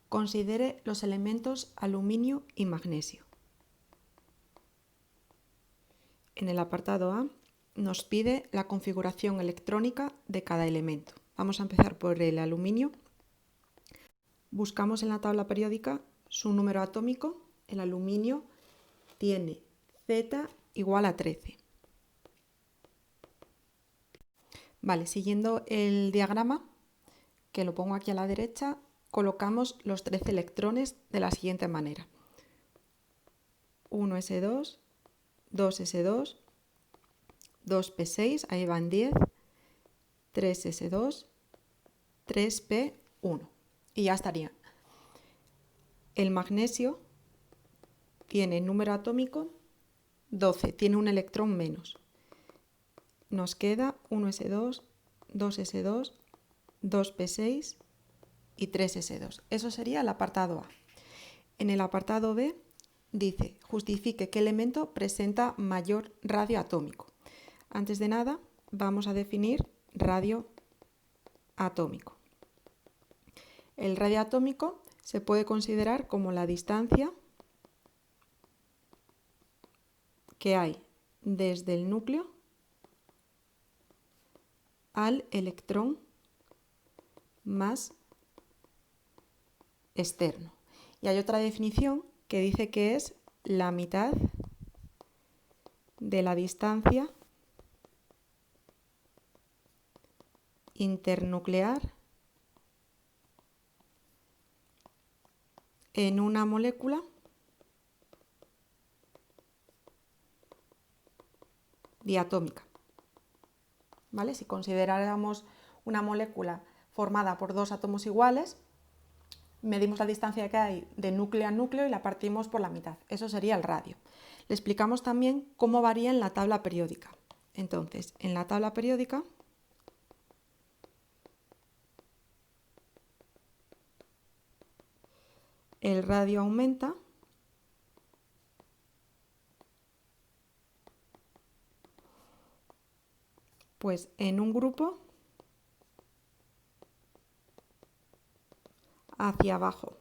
Considere los elementos aluminio y magnesio. En el apartado A nos pide la configuración electrónica de cada elemento. Vamos a empezar por el aluminio. Buscamos en la tabla periódica su número atómico. El aluminio tiene Z igual a 13. Vale, siguiendo el diagrama, que lo pongo aquí a la derecha, colocamos los 13 electrones de la siguiente manera. 1s2, 2s2, 2p6, ahí van 10, 3s2, 3p1 y ya estaría. El magnesio tiene número atómico 12, tiene un electrón menos. Nos queda 1s2, 2s2, 2p6 y 3s2. Eso sería el apartado A. En el apartado B dice, justifique qué elemento presenta mayor radio atómico. Antes de nada, vamos a definir radio atómico. El radio atómico se puede considerar como la distancia que hay desde el núcleo al electrón más externo. Y hay otra definición que dice que es la mitad de la distancia internuclear en una molécula diatómica. ¿Vale? Si consideráramos una molécula formada por dos átomos iguales, medimos la distancia que hay de núcleo a núcleo y la partimos por la mitad. Eso sería el radio. Le explicamos también cómo varía en la tabla periódica. Entonces, en la tabla periódica el radio aumenta pues en un grupo hacia abajo.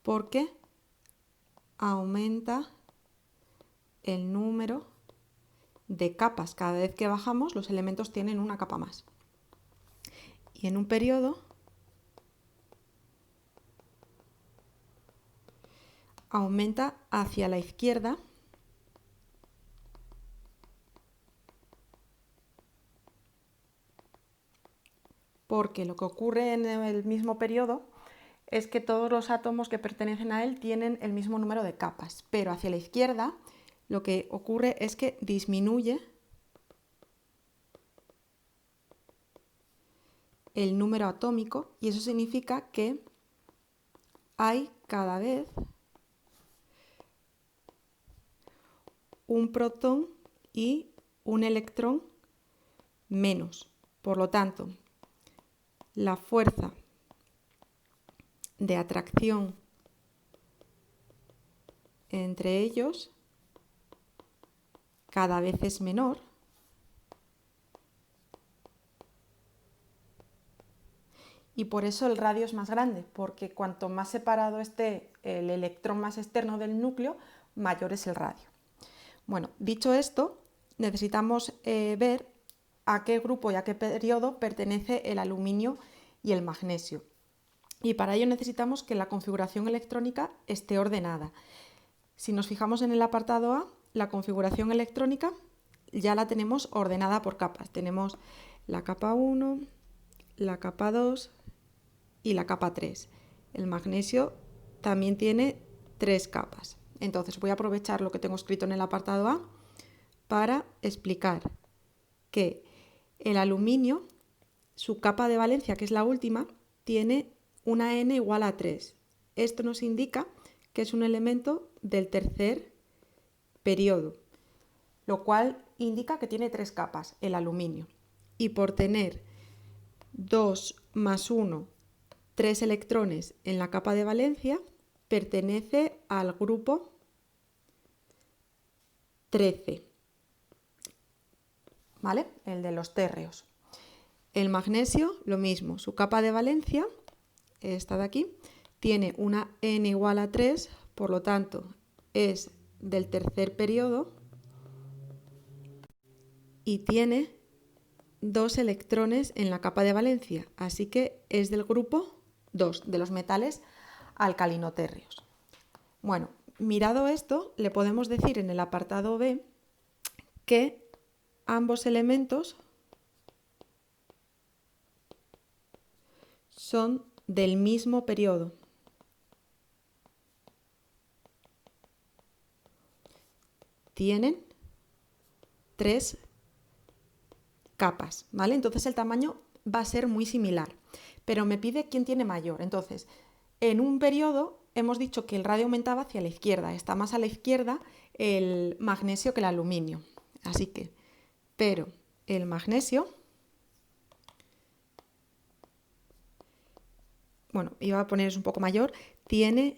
Porque aumenta el número de capas. Cada vez que bajamos, los elementos tienen una capa más. Y en un periodo aumenta hacia la izquierda porque lo que ocurre en el mismo periodo es que todos los átomos que pertenecen a él tienen el mismo número de capas, pero hacia la izquierda lo que ocurre es que disminuye el número atómico y eso significa que hay cada vez un protón y un electrón menos. Por lo tanto, la fuerza de atracción entre ellos cada vez es menor y por eso el radio es más grande, porque cuanto más separado esté el electrón más externo del núcleo, mayor es el radio. Bueno, dicho esto, necesitamos ver a qué grupo y a qué periodo pertenece el aluminio y el magnesio. Y para ello necesitamos que la configuración electrónica esté ordenada. Si nos fijamos en el apartado A, la configuración electrónica ya la tenemos ordenada por capas. Tenemos la capa 1, la capa 2 y la capa 3. El magnesio también tiene 3 capas. Entonces voy a aprovechar lo que tengo escrito en el apartado A para explicar que el aluminio, su capa de valencia, que es la última, tiene una n igual a 3. Esto nos indica que es un elemento del tercer periodo, lo cual indica que tiene 3 capas, el aluminio. Y por tener 2 más 1, 3 electrones en la capa de valencia, pertenece al grupo 13, ¿vale? El de los térreos. El magnesio, lo mismo, su capa de valencia, esta de aquí, tiene una n igual a 3, por lo tanto es del tercer periodo y tiene 2 electrones en la capa de valencia, así que es del grupo 2, de los metales alcalinotérreos. Bueno, mirado esto, le podemos decir en el apartado B que ambos elementos son del mismo periodo. Tienen 3 capas, ¿vale? Entonces el tamaño va a ser muy similar, pero me pide quién tiene mayor. Entonces, en un periodo hemos dicho que el radio aumentaba hacia la izquierda, está más a la izquierda el magnesio que el aluminio. Así que, pero el magnesio, bueno, iba a poner es un poco mayor, tiene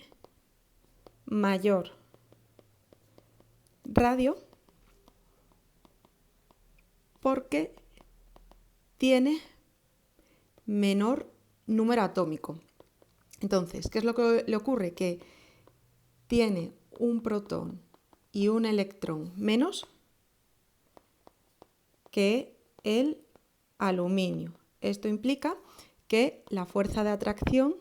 mayor radio porque tiene menor número atómico. Entonces, ¿qué es lo que le ocurre? Que tiene un protón y un electrón menos que el aluminio. Esto implica que la fuerza de atracción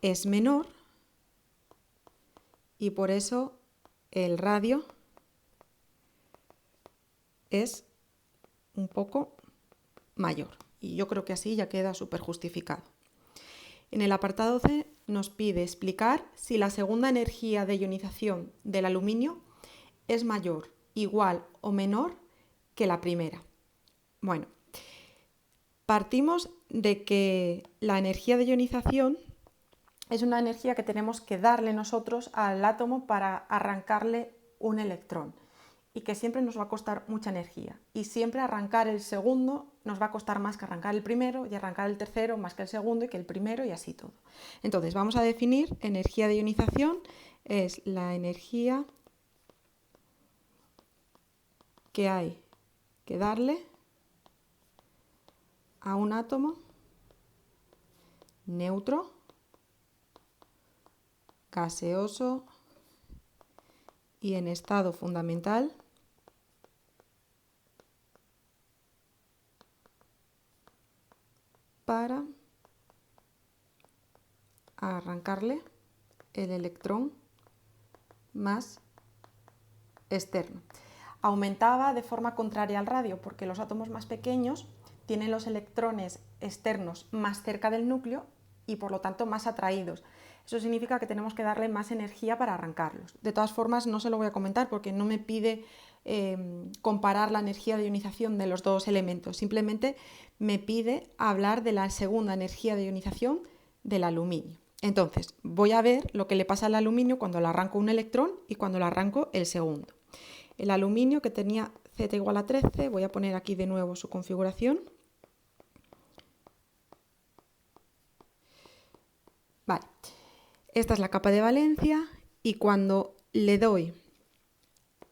es menor y por eso el radio es un poco mayor. Y yo creo que así ya queda súper justificado. En el apartado C nos pide explicar si la segunda energía de ionización del aluminio es mayor, igual o menor que la primera. Bueno, partimos de que la energía de ionización es una energía que tenemos que darle nosotros al átomo para arrancarle un electrón y que siempre nos va a costar mucha energía. Y siempre arrancar el segundo nos va a costar más que arrancar el primero y arrancar el tercero más que el segundo y que el primero y así todo. Entonces vamos a definir energía de ionización, es la energía que hay que darle a un átomo neutro, gaseoso y en estado fundamental para arrancarle el electrón más externo. Aumentaba de forma contraria al radio porque los átomos más pequeños tienen los electrones externos más cerca del núcleo y por lo tanto más atraídos. Eso significa que tenemos que darle más energía para arrancarlos. De todas formas, no se lo voy a comentar porque no me pide comparar la energía de ionización de los dos elementos. Simplemente me pide hablar de la segunda energía de ionización del aluminio. Entonces, voy a ver lo que le pasa al aluminio cuando le arranco un electrón y cuando le arranco el segundo. El aluminio, que tenía Z igual a 13, voy a poner aquí de nuevo su configuración. Vale, esta es la capa de valencia y cuando le doy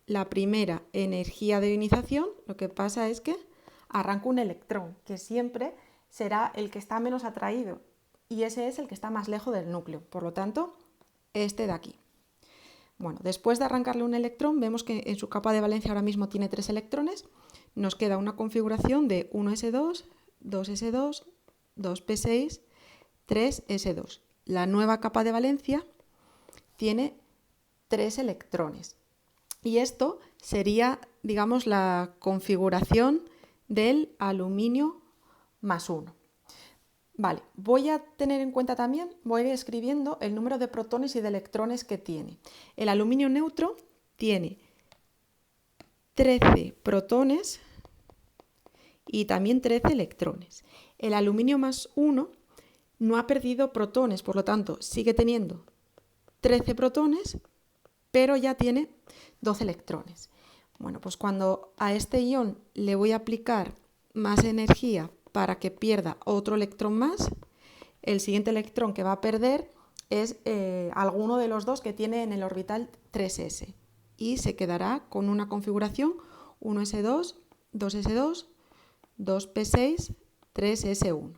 la primera energía de ionización, lo que pasa es que arranco un electrón, que siempre será el que está menos atraído y ese es el que está más lejos del núcleo, por lo tanto, este de aquí. Bueno, después de arrancarle un electrón, vemos que en su capa de valencia ahora mismo tiene 3 electrones, nos queda una configuración de 1s2, 2s2, 2p6, 3s2. La nueva capa de valencia tiene 3 electrones. Y esto sería, digamos, la configuración del aluminio más 1. Vale, voy a tener en cuenta también, voy a ir escribiendo el número de protones y de electrones que tiene. El aluminio neutro tiene 13 protones y también 13 electrones. El aluminio más 1 no ha perdido protones, por lo tanto sigue teniendo 13 protones, pero ya tiene 12 electrones. Bueno, pues cuando a este ion le voy a aplicar más energía para que pierda otro electrón más, el siguiente electrón que va a perder es alguno de los dos que tiene en el orbital 3s. y se quedará con una configuración 1s2, 2s2, 2p6, 3s1.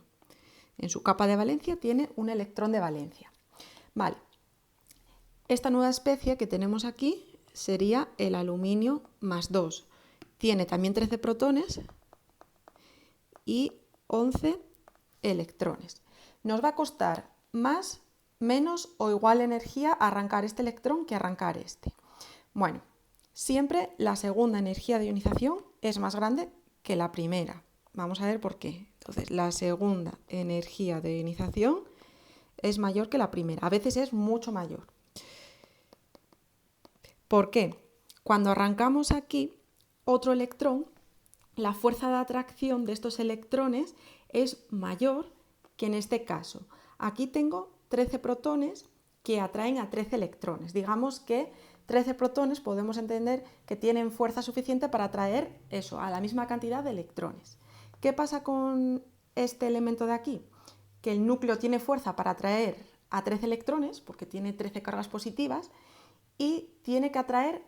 En su capa de valencia tiene un electrón de valencia. Vale. Esta nueva especie que tenemos aquí sería el aluminio más 2. Tiene también 13 protones y 11 electrones. Nos va a costar más, menos o igual energía arrancar este electrón que arrancar este. Bueno, siempre la segunda energía de ionización es más grande que la primera. Vamos a ver por qué. Entonces, la segunda energía de ionización es mayor que la primera. A veces es mucho mayor. ¿Por qué? Cuando arrancamos aquí otro electrón, la fuerza de atracción de estos electrones es mayor que en este caso. Aquí tengo 13 protones que atraen a 13 electrones. Digamos que 13 protones podemos entender que tienen fuerza suficiente para atraer eso, a la misma cantidad de electrones. ¿Qué pasa con este elemento de aquí? Que el núcleo tiene fuerza para atraer a 13 electrones, porque tiene 13 cargas positivas, y tiene que atraer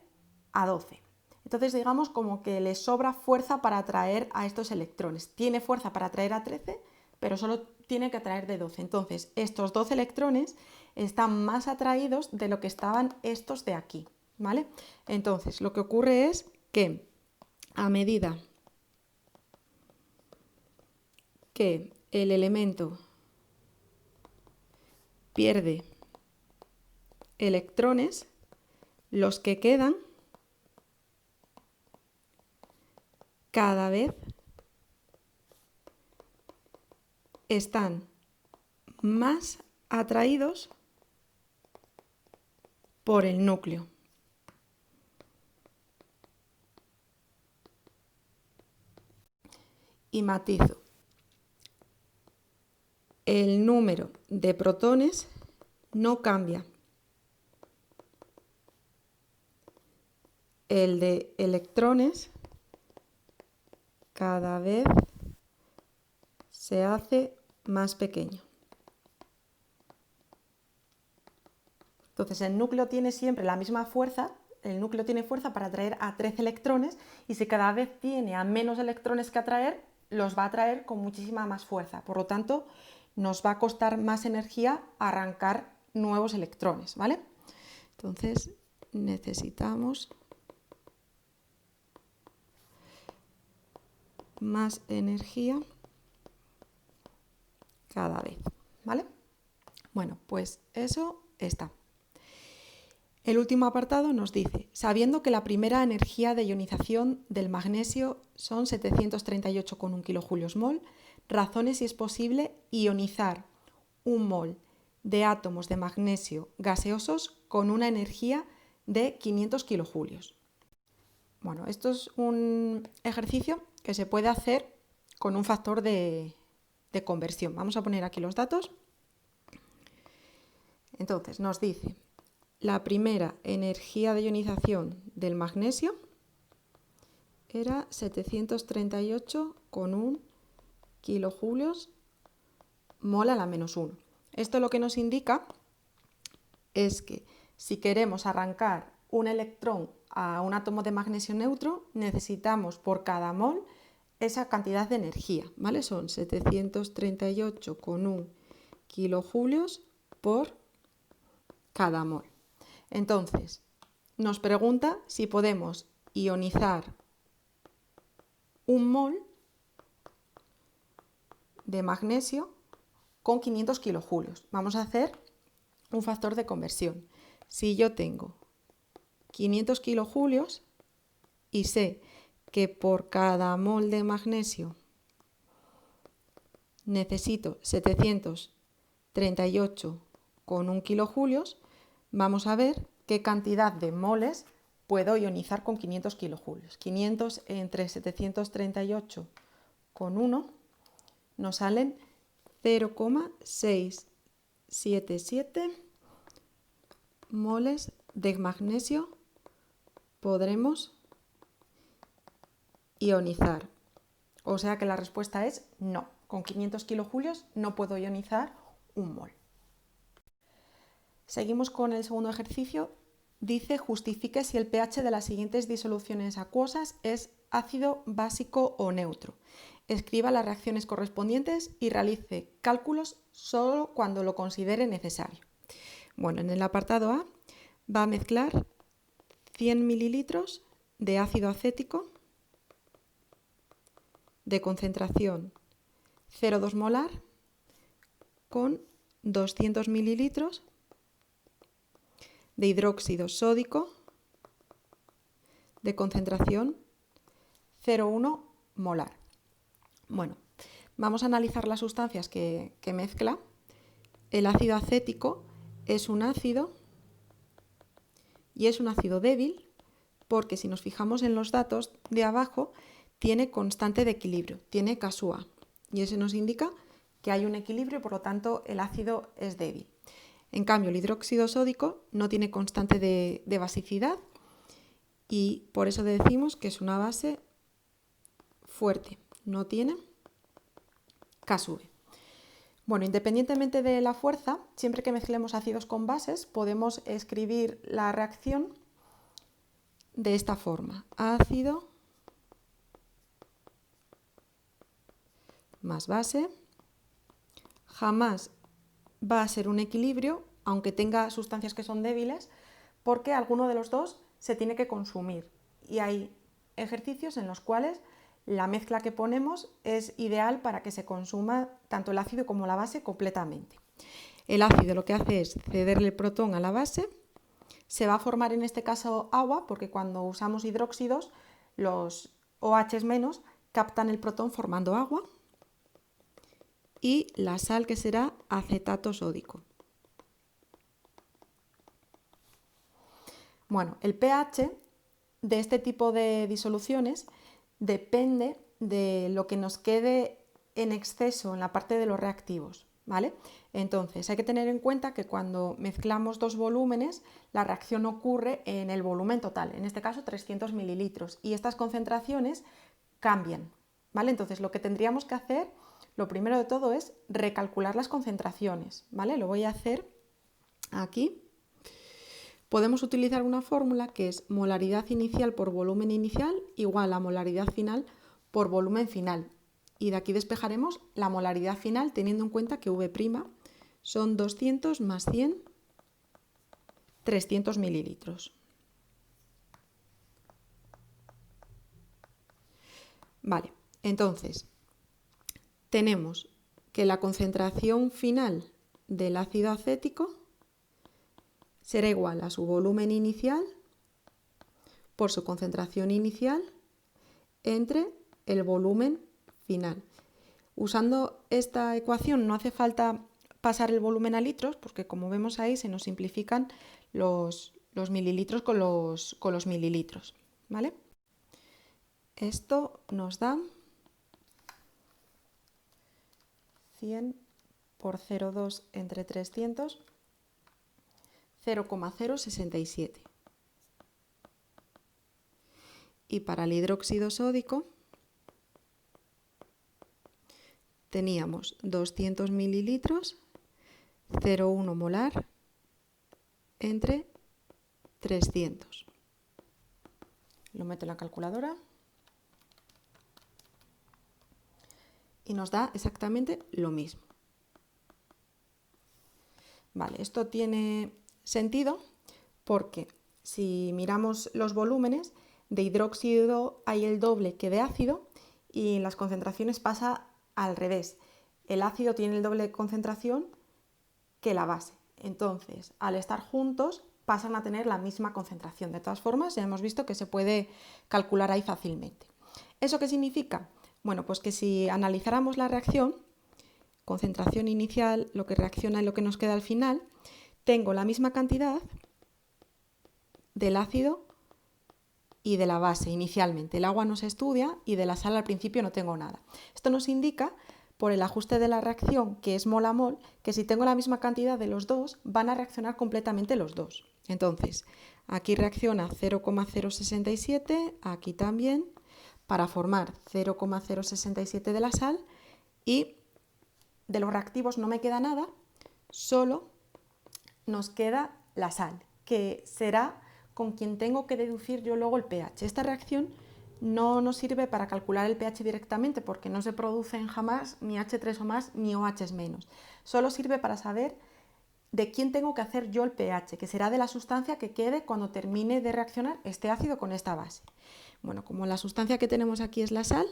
a 12. Entonces digamos como que le sobra fuerza para atraer a estos electrones. Tiene fuerza para atraer a 13, pero solo tiene que atraer de 12. Entonces estos 12 electrones están más atraídos de lo que estaban estos de aquí, ¿vale? Entonces lo que ocurre es que a medida que el elemento pierde electrones, los que quedan cada vez están más atraídos por el núcleo. Y matizo. El número de protones no cambia. El de electrones cada vez se hace más pequeño. Entonces el núcleo tiene siempre la misma fuerza, el núcleo tiene fuerza para atraer a 13 electrones y si cada vez tiene a menos electrones que atraer, los va a atraer con muchísima más fuerza. Por lo tanto, nos va a costar más energía arrancar nuevos electrones, ¿vale? Entonces necesitamos más energía cada vez, ¿vale? Bueno, pues eso está. El último apartado nos dice, sabiendo que la primera energía de ionización del magnesio son 738,1 kJ/mol, razone si es posible ionizar un mol de átomos de magnesio gaseosos con una energía de 500 kJ. Bueno, esto es un ejercicio que se puede hacer con un factor de conversión. Vamos a poner aquí los datos. Entonces, nos dice, la primera energía de ionización del magnesio era 738,1 kJ/mol a la -1. Esto lo que nos indica es que si queremos arrancar un electrón a un átomo de magnesio neutro, necesitamos por cada mol esa cantidad de energía, ¿vale? Son 738,1 kJ por cada mol. Entonces, nos pregunta si podemos ionizar un mol de magnesio con 500 kJ. Vamos a hacer un factor de conversión. Si yo tengo 500 kJ y sé que por cada mol de magnesio necesito 738,1 kJ, vamos a ver qué cantidad de moles puedo ionizar con 500 kJ. 500 entre 738,1 nos salen 0,677 moles de magnesio podremos ionizar. O sea que la respuesta es no. Con 500 kJ no puedo ionizar un mol. Seguimos con el segundo ejercicio dice justifique si el pH de las siguientes disoluciones acuosas es ácido, básico o neutro. Escriba las reacciones correspondientes y realice cálculos solo cuando lo considere necesario. Bueno, en el apartado A va a mezclar 100 mililitros de ácido acético de concentración 0,2 molar con 200 mililitros de hidróxido sódico de concentración 0,1 molar. Bueno, vamos a analizar las sustancias que mezcla. El ácido acético es un ácido y es un ácido débil porque si nos fijamos en los datos de abajo tiene constante de equilibrio, tiene Ka2, y eso nos indica que hay un equilibrio y por lo tanto el ácido es débil. En cambio, el hidróxido sódico no tiene constante de basicidad y por eso decimos que es una base fuerte, no tiene Ka. Bueno, independientemente de la fuerza, siempre que mezclemos ácidos con bases, podemos escribir la reacción de esta forma: ácido más base. Jamás va a ser un equilibrio, aunque tenga sustancias que son débiles, porque alguno de los dos se tiene que consumir. Y hay ejercicios en los cuales la mezcla que ponemos es ideal para que se consuma tanto el ácido como la base completamente. El ácido lo que hace es cederle el protón a la base. Se va a formar en este caso agua, porque cuando usamos hidróxidos, los OH- captan el protón formando agua. Y la sal, que será acetato sódico. Bueno, el pH de este tipo de disoluciones depende de lo que nos quede en exceso en la parte de los reactivos, ¿vale? Entonces hay que tener en cuenta que cuando mezclamos dos volúmenes, la reacción ocurre en el volumen total, en este caso 300 mililitros, y estas concentraciones cambian, ¿vale? Entonces lo que tendríamos que hacer, lo primero de todo, es recalcular las concentraciones, ¿vale? Lo voy a hacer aquí. Podemos utilizar una fórmula que es molaridad inicial por volumen inicial igual a molaridad final por volumen final. Y de aquí despejaremos la molaridad final teniendo en cuenta que V' son 200 más 100, 300 mililitros. Vale, entonces tenemos que la concentración final del ácido acético será igual a su volumen inicial por su concentración inicial entre el volumen final. Usando esta ecuación no hace falta pasar el volumen a litros, porque como vemos ahí se nos simplifican los mililitros con los mililitros, ¿vale? Esto nos da 100 por 0,2 entre 300, 0,067. Y para el hidróxido sódico teníamos 200 mililitros, 0,1 molar entre 300. Lo meto en la calculadora y nos da exactamente lo mismo. Vale, esto tiene sentido porque si miramos los volúmenes, de hidróxido hay el doble que de ácido y en las concentraciones pasa al revés. El ácido tiene el doble de concentración que la base. Entonces, al estar juntos, pasan a tener la misma concentración. De todas formas, ya hemos visto que se puede calcular ahí fácilmente. ¿Eso qué significa? Bueno, pues que si analizáramos la reacción, concentración inicial, lo que reacciona y lo que nos queda al final, tengo la misma cantidad del ácido y de la base inicialmente. El agua no se estudia y de la sal al principio no tengo nada. Esto nos indica, por el ajuste de la reacción, que es mol a mol, que si tengo la misma cantidad de los dos, van a reaccionar completamente los dos. Entonces, aquí reacciona 0,067, aquí también, para formar 0,067 de la sal, y de los reactivos no me queda nada, solo nos queda la sal, que será con quien tengo que deducir yo luego el pH. Esta reacción no nos sirve para calcular el pH directamente porque no se producen jamás ni H3 o más ni OH menos. Solo sirve para saber de quién tengo que hacer yo el pH, que será de la sustancia que quede cuando termine de reaccionar este ácido con esta base. Bueno, como la sustancia que tenemos aquí es la sal,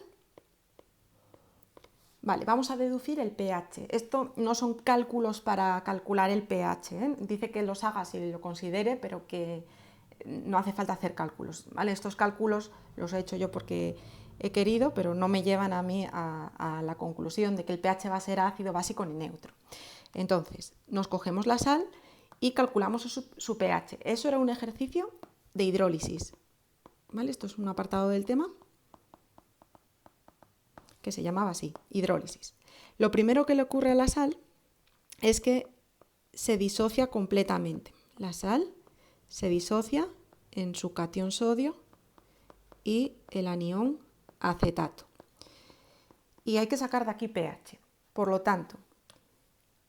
vale, vamos a deducir el pH. Esto no son cálculos para calcular el pH, ¿eh? Dice que los haga si lo considere, pero que no hace falta hacer cálculos, ¿vale? Estos cálculos los he hecho yo porque he querido, pero no me llevan a mí a la conclusión de que el pH va a ser ácido, básico ni neutro. Entonces, nos cogemos la sal y calculamos su pH. Eso era un ejercicio de hidrólisis, ¿vale? Esto es un apartado del tema que se llamaba así, hidrólisis. Lo primero que le ocurre a la sal es que se disocia completamente. La sal se disocia en su catión sodio y el anión acetato. Y hay que sacar de aquí pH. Por lo tanto,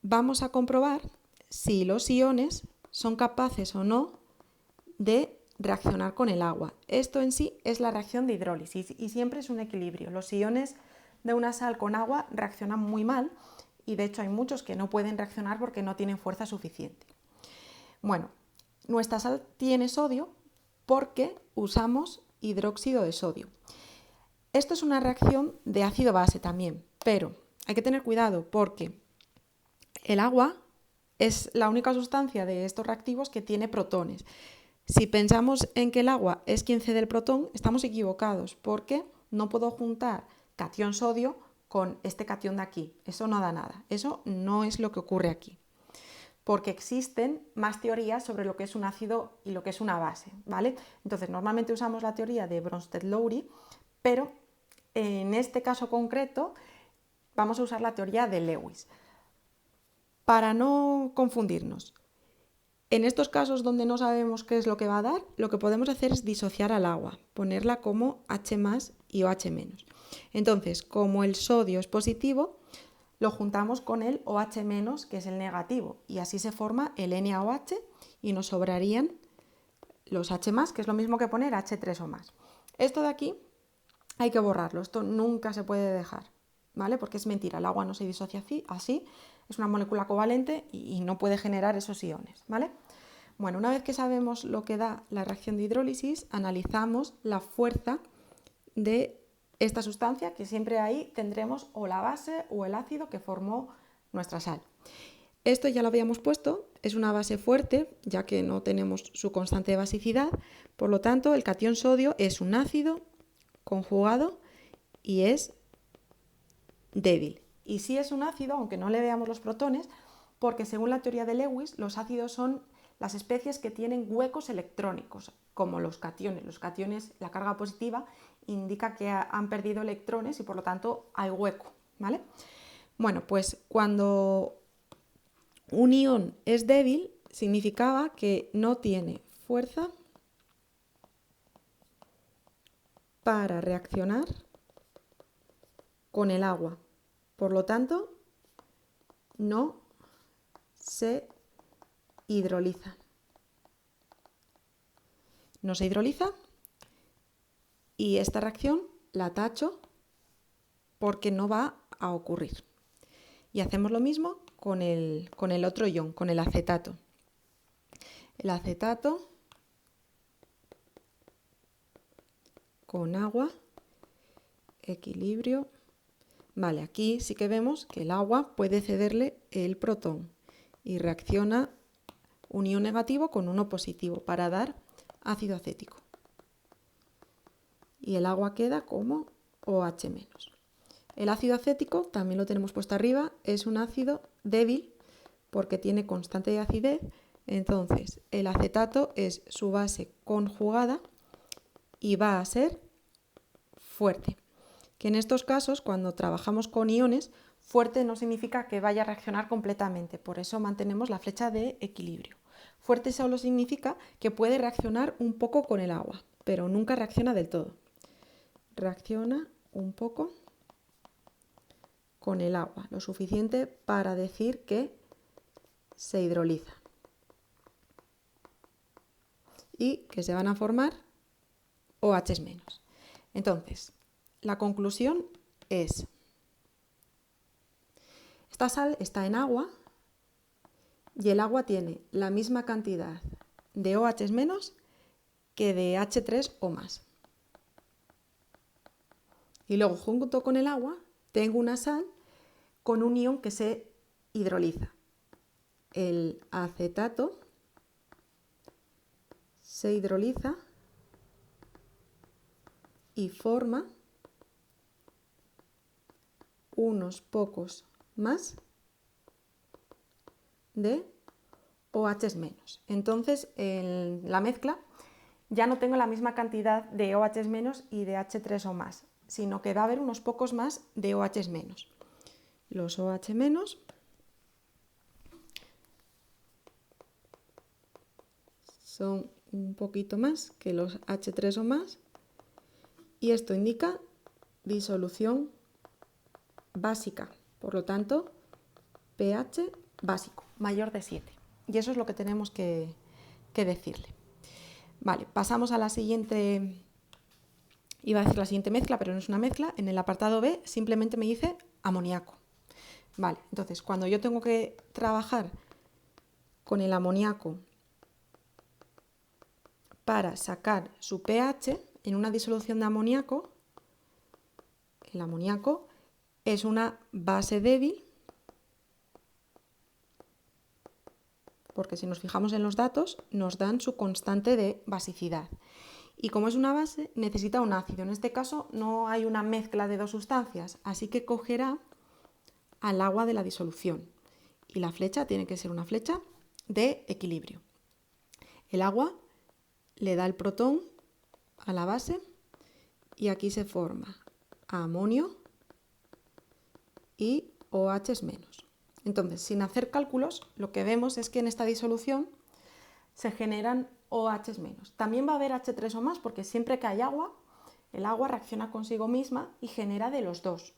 vamos a comprobar si los iones son capaces o no de reaccionar con el agua. Esto en sí es la reacción de hidrólisis y siempre es un equilibrio. Los iones de una sal con agua reaccionan muy mal y de hecho hay muchos que no pueden reaccionar porque no tienen fuerza suficiente. Bueno, nuestra sal tiene sodio porque usamos hidróxido de sodio. Esto es una reacción de ácido-base también, pero hay que tener cuidado porque el agua es la única sustancia de estos reactivos que tiene protones. Si pensamos en que el agua es quien cede el protón, estamos equivocados porque no puedo juntar catión sodio con este catión de aquí. Eso no da nada. Eso no es lo que ocurre aquí. Porque existen más teorías sobre lo que es un ácido y lo que es una base, ¿vale? Entonces, normalmente usamos la teoría de Bronsted-Lowry, pero en este caso concreto vamos a usar la teoría de Lewis. Para no confundirnos, en estos casos donde no sabemos qué es lo que va a dar, lo que podemos hacer es disociar al agua, ponerla como H+ y OH-. Entonces, como el sodio es positivo, lo juntamos con el OH-, que es el negativo, y así se forma el NaOH y nos sobrarían los H+, que es lo mismo que poner H3 o más. Esto de aquí hay que borrarlo, esto nunca se puede dejar, ¿vale? Porque es mentira, el agua no se disocia así, es una molécula covalente y no puede generar esos iones, ¿vale? Bueno, una vez que sabemos lo que da la reacción de hidrólisis, analizamos la fuerza de esta sustancia, que siempre ahí tendremos o la base o el ácido que formó nuestra sal. Esto ya lo habíamos puesto, es una base fuerte, ya que no tenemos su constante de basicidad, por lo tanto el catión sodio es un ácido conjugado y es débil. Y sí es un ácido, aunque no le veamos los protones, porque según la teoría de Lewis, los ácidos son las especies que tienen huecos electrónicos, como los cationes. Los cationes, la carga positiva, indica que han perdido electrones y por lo tanto hay hueco, ¿vale? Bueno, pues cuando un ion es débil, significaba que no tiene fuerza para reaccionar con el agua. Por lo tanto, no se hidroliza. No se hidroliza y esta reacción la tacho porque no va a ocurrir. Y hacemos lo mismo con el otro ion, con el acetato. El acetato con agua, equilibrio. Vale, aquí sí que vemos que el agua puede cederle el protón y reacciona un ion negativo con uno positivo para dar ácido acético. Y el agua queda como OH-. El ácido acético, también lo tenemos puesto arriba, es un ácido débil porque tiene constante de acidez. Entonces, el acetato es su base conjugada y va a ser fuerte. Que en estos casos, cuando trabajamos con iones, fuerte no significa que vaya a reaccionar completamente, por eso mantenemos la flecha de equilibrio. Fuerte solo significa que puede reaccionar un poco con el agua, pero nunca reacciona del todo. Reacciona un poco con el agua, lo suficiente para decir que se hidroliza. y que se van a formar OH-. Entonces, la conclusión es, esta sal está en agua y el agua tiene la misma cantidad de OH- que de H3 o más. Y luego, junto con el agua, tengo una sal con un ion que se hidroliza. El acetato se hidroliza y forma unos pocos más de OH-. Entonces, en la mezcla ya no tengo la misma cantidad de OH- y de H3 o más, sino que va a haber unos pocos más de OH-. Los OH- son un poquito más que los H3 o más, y esto indica disolución básica, por lo tanto pH básico, mayor de 7. Y eso es lo que tenemos que decirle. Vale, pasamos a la siguiente, iba a decir la siguiente mezcla, pero no es una mezcla. En el apartado B simplemente me dice amoníaco. Vale, entonces cuando yo tengo que trabajar con el amoníaco para sacar su pH en una disolución de amoníaco, el amoníaco es una base débil, porque si nos fijamos en los datos nos dan su constante de basicidad. Y como es una base, necesita un ácido. En este caso no hay una mezcla de dos sustancias, así que cogerá al agua de la disolución. Y la flecha tiene que ser una flecha de equilibrio. El agua le da el protón a la base y aquí se forma amonio y OH-. Entonces, sin hacer cálculos, lo que vemos es que en esta disolución se generan OH-. También va a haber H3 o más porque siempre que hay agua, el agua reacciona consigo misma y genera de los dos.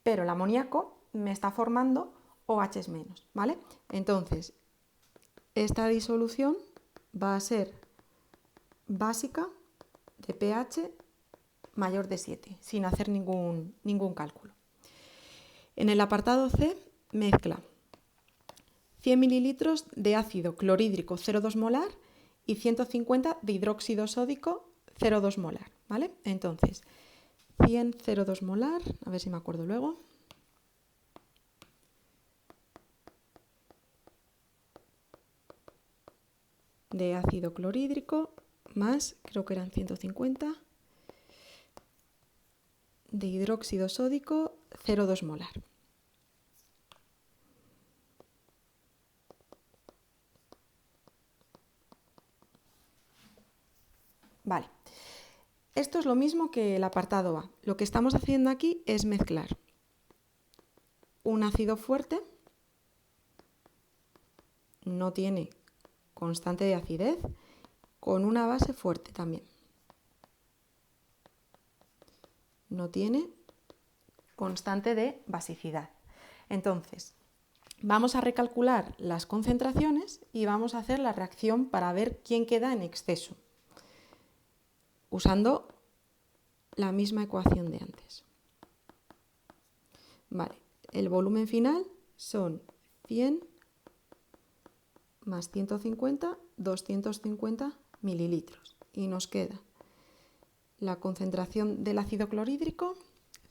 Pero el amoníaco me está formando OH-, ¿vale? Entonces, esta disolución va a ser básica de pH mayor de 7, sin hacer ningún cálculo. En el apartado C, mezcla 100 mililitros de ácido clorhídrico 0,2 molar y 150 de hidróxido sódico 0,2 molar, ¿vale? Entonces, 100 0,2 molar, a ver si me acuerdo luego. De ácido clorhídrico más, creo que eran 150, de hidróxido sódico 0,2 molar. Vale, esto es lo mismo que el apartado A. Lo que estamos haciendo aquí es mezclar un ácido fuerte, no tiene constante de acidez, con una base fuerte también. No tiene constante de basicidad. Entonces, vamos a recalcular las concentraciones y vamos a hacer la reacción para ver quién queda en exceso, usando la misma ecuación de antes. Vale, el volumen final son 100 más 150, 250 mililitros. Y nos queda la concentración del ácido clorhídrico,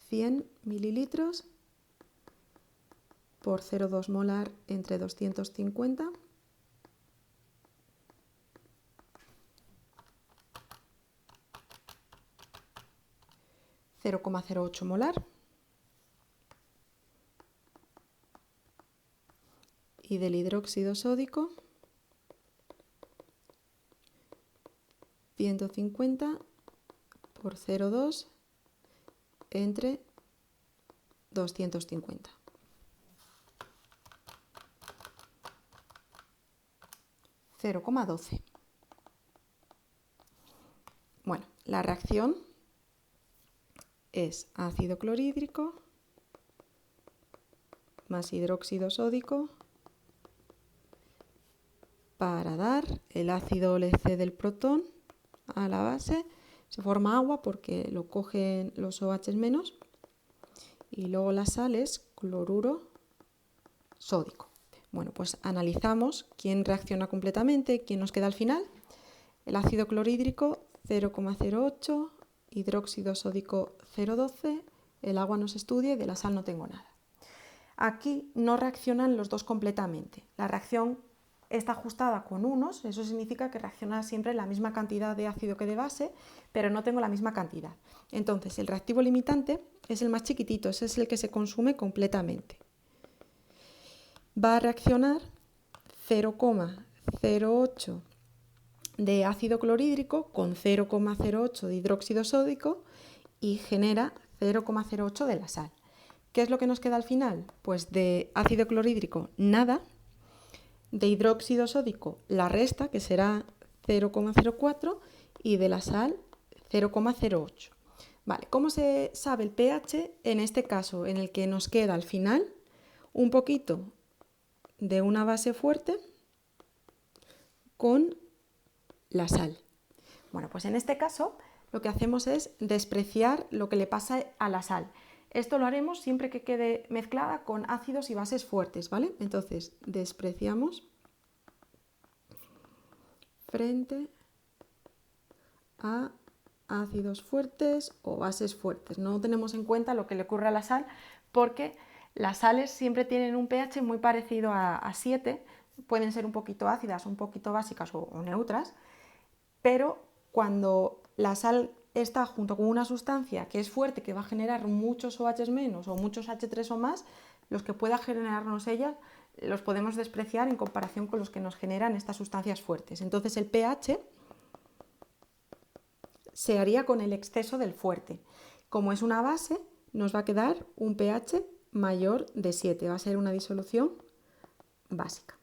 100 mililitros por 0,2 molar entre 250. ,08 molar. Y del hidróxido sódico, 150 por 0,2 entre 250. 0,12. Bueno, la reacción es ácido clorhídrico más hidróxido sódico para dar el ácido le cede el protón a la base, se forma agua porque lo cogen los OH menos, y luego la sal es cloruro sódico. Bueno, pues analizamos quién reacciona completamente, quién nos queda al final. El ácido clorhídrico 0,08, hidróxido sódico 0,12, el agua no se estudia y de la sal no tengo nada. Aquí no reaccionan los dos completamente. La reacción está ajustada con unos, eso significa que reacciona siempre la misma cantidad de ácido que de base, pero no tengo la misma cantidad. Entonces, el reactivo limitante es el más chiquitito, ese es el que se consume completamente. Va a reaccionar 0,08 de ácido clorhídrico con 0,08 de hidróxido sódico y genera 0,08 de la sal. ¿Qué es lo que nos queda al final? Pues de ácido clorhídrico nada, de hidróxido sódico la resta, que será 0,04, y de la sal 0,08. Vale, ¿cómo se sabe el pH? En este caso, en el que nos queda al final un poquito de una base fuerte con la sal. Bueno, pues en este caso lo que hacemos es despreciar lo que le pasa a la sal. Esto lo haremos siempre que quede mezclada con ácidos y bases fuertes, ¿vale? Entonces, despreciamos frente a ácidos fuertes o bases fuertes. No tenemos en cuenta lo que le ocurre a la sal porque las sales siempre tienen un pH muy parecido a 7, pueden ser un poquito ácidas, un poquito básicas o neutras, pero cuando la sal está junto con una sustancia que es fuerte, que va a generar muchos OH menos o muchos H3 o más, los que pueda generarnos ella los podemos despreciar en comparación con los que nos generan estas sustancias fuertes. Entonces el pH se haría con el exceso del fuerte. Como es una base, nos va a quedar un pH mayor de 7, va a ser una disolución básica.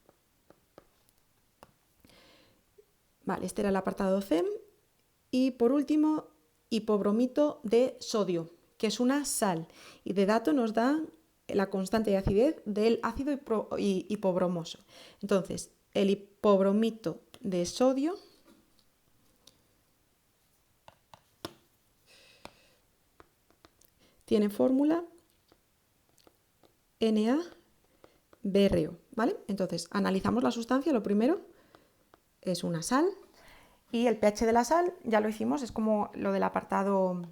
Vale, este era el apartado CEM. Y por último, hipobromito de sodio, que es una sal, y de dato nos da la constante de acidez del ácido hipobromoso. Entonces, el hipobromito de sodio tiene fórmula NaBrO, ¿vale? Entonces, analizamos la sustancia, lo primero es una sal, y el pH de la sal, ya lo hicimos, es como lo del apartado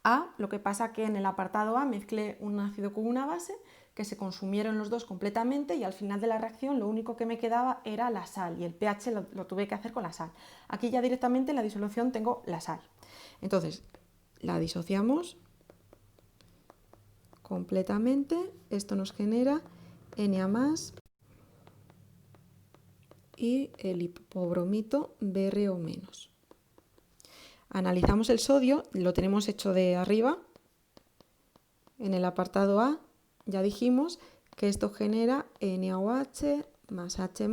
A, lo que pasa que en el apartado A mezclé un ácido con una base, que se consumieron los dos completamente y al final de la reacción lo único que me quedaba era la sal y el pH lo tuve que hacer con la sal. Aquí ya directamente en la disolución tengo la sal. Entonces, la disociamos completamente, esto nos genera Na+, y el hipobromito BrO-. Analizamos el sodio, lo tenemos hecho de arriba. En el apartado A ya dijimos que esto genera NaOH más H+,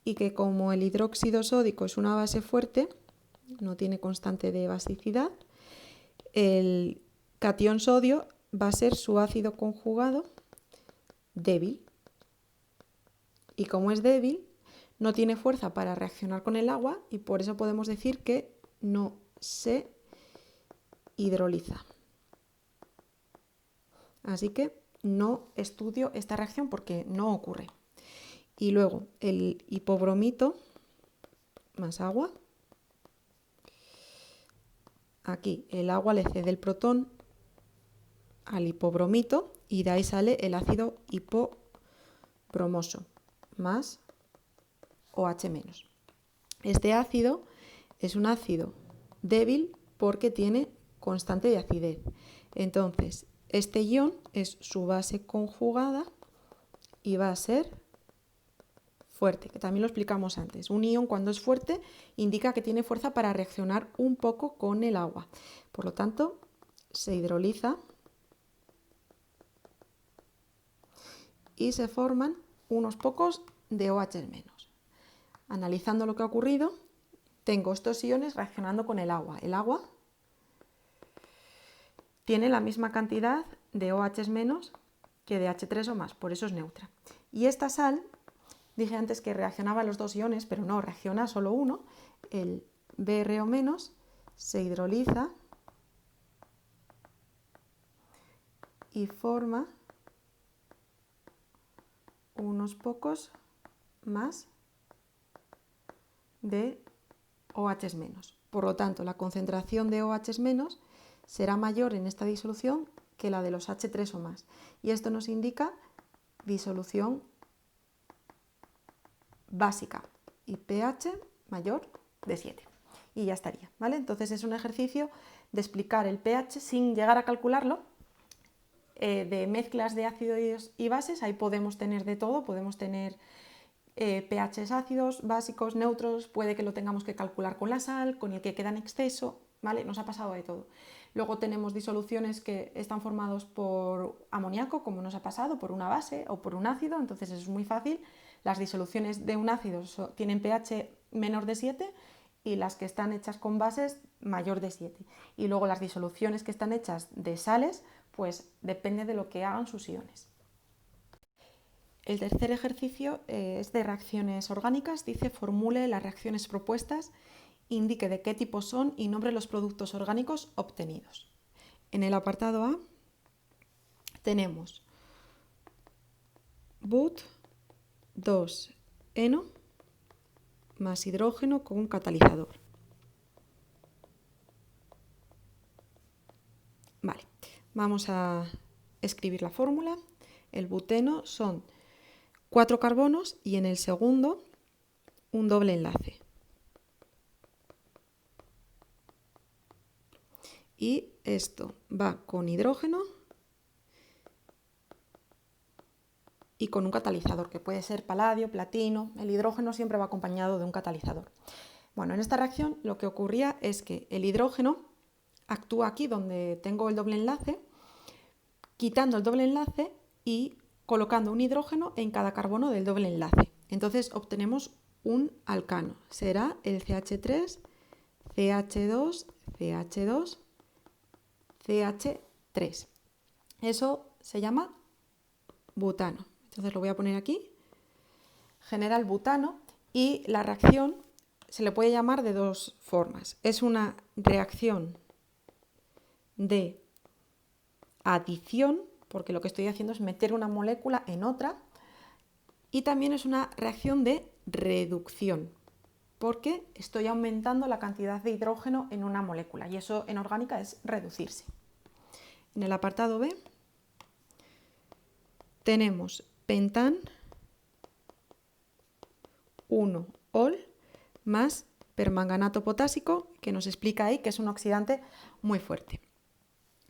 y que como el hidróxido sódico es una base fuerte, no tiene constante de basicidad, el catión sodio va a ser su ácido conjugado débil. Y como es débil, no tiene fuerza para reaccionar con el agua y por eso podemos decir que no se hidroliza. Así que no estudio esta reacción porque no ocurre. Y luego el hipobromito más agua. Aquí el agua le cede el protón al hipobromito y de ahí sale el ácido hipobromoso más OH-. Este ácido es un ácido débil porque tiene constante de acidez. Entonces, este ion es su base conjugada y va a ser fuerte, que también lo explicamos antes. Un ion cuando es fuerte indica que tiene fuerza para reaccionar un poco con el agua. Por lo tanto, se hidroliza y se forman unos pocos de OH-. Analizando lo que ha ocurrido, tengo estos iones reaccionando con el agua. El agua tiene la misma cantidad de OH- que de H3 o más, por eso es neutra. Y esta sal Dije antes que reaccionaba a los dos iones, pero no, reacciona a solo uno. El Bro- se hidroliza y forma unos pocos más de OH-. Por lo tanto, la concentración de OH- será mayor en esta disolución que la de los H3 o más. Y esto nos indica disolución básica y pH mayor de 7. Y ya estaría, ¿vale? Entonces es un ejercicio de explicar el pH sin llegar a calcularlo, de mezclas de ácidos y bases. Ahí podemos tener de todo, podemos tener pHs ácidos, básicos, neutros, puede que lo tengamos que calcular con la sal, con el que queda en exceso, ¿vale? Nos ha pasado de todo. Luego tenemos disoluciones que están formados por amoníaco, como nos ha pasado, por una base o por un ácido, entonces es muy fácil. Las disoluciones de un ácido tienen pH menor de 7 y las que están hechas con bases mayor de 7. Y luego las disoluciones que están hechas de sales, pues depende de lo que hagan sus iones. El tercer ejercicio es de reacciones orgánicas. Dice: formule las reacciones propuestas, indique de qué tipo son y nombre los productos orgánicos obtenidos. En el apartado A tenemos But 2-eno más hidrógeno con un catalizador. Vale, vamos a escribir la fórmula. El buteno son 4 carbonos y en el segundo un doble enlace. Y esto va con hidrógeno y con un catalizador, que puede ser paladio, platino. El hidrógeno siempre va acompañado de un catalizador. Bueno, en esta reacción lo que ocurría es que el hidrógeno actúa aquí donde tengo el doble enlace, quitando el doble enlace y colocando un hidrógeno en cada carbono del doble enlace. Entonces obtenemos un alcano. Será el CH3, CH2, CH2, CH3. Eso se llama butano. Entonces lo voy a poner aquí. Genera el butano y la reacción se le puede llamar de dos formas. Es una reacción de adición, porque lo que estoy haciendo es meter una molécula en otra, y también es una reacción de reducción, porque estoy aumentando la cantidad de hidrógeno en una molécula, y eso en orgánica es reducirse. En el apartado B tenemos pentan 1-ol más permanganato potásico, que nos explica ahí que es un oxidante muy fuerte.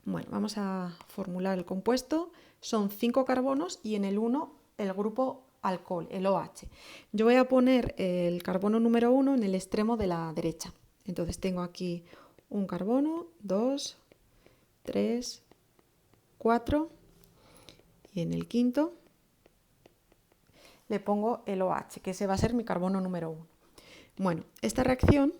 Bueno, vamos a formular el compuesto. Son 5 carbonos y en el 1 el grupo alcohol, el OH. Yo voy a poner el carbono número 1 en el extremo de la derecha. Entonces tengo aquí un carbono, 2, 3, 4 y en el quinto le pongo el OH, que ese va a ser mi carbono número 1. Bueno, esta reacción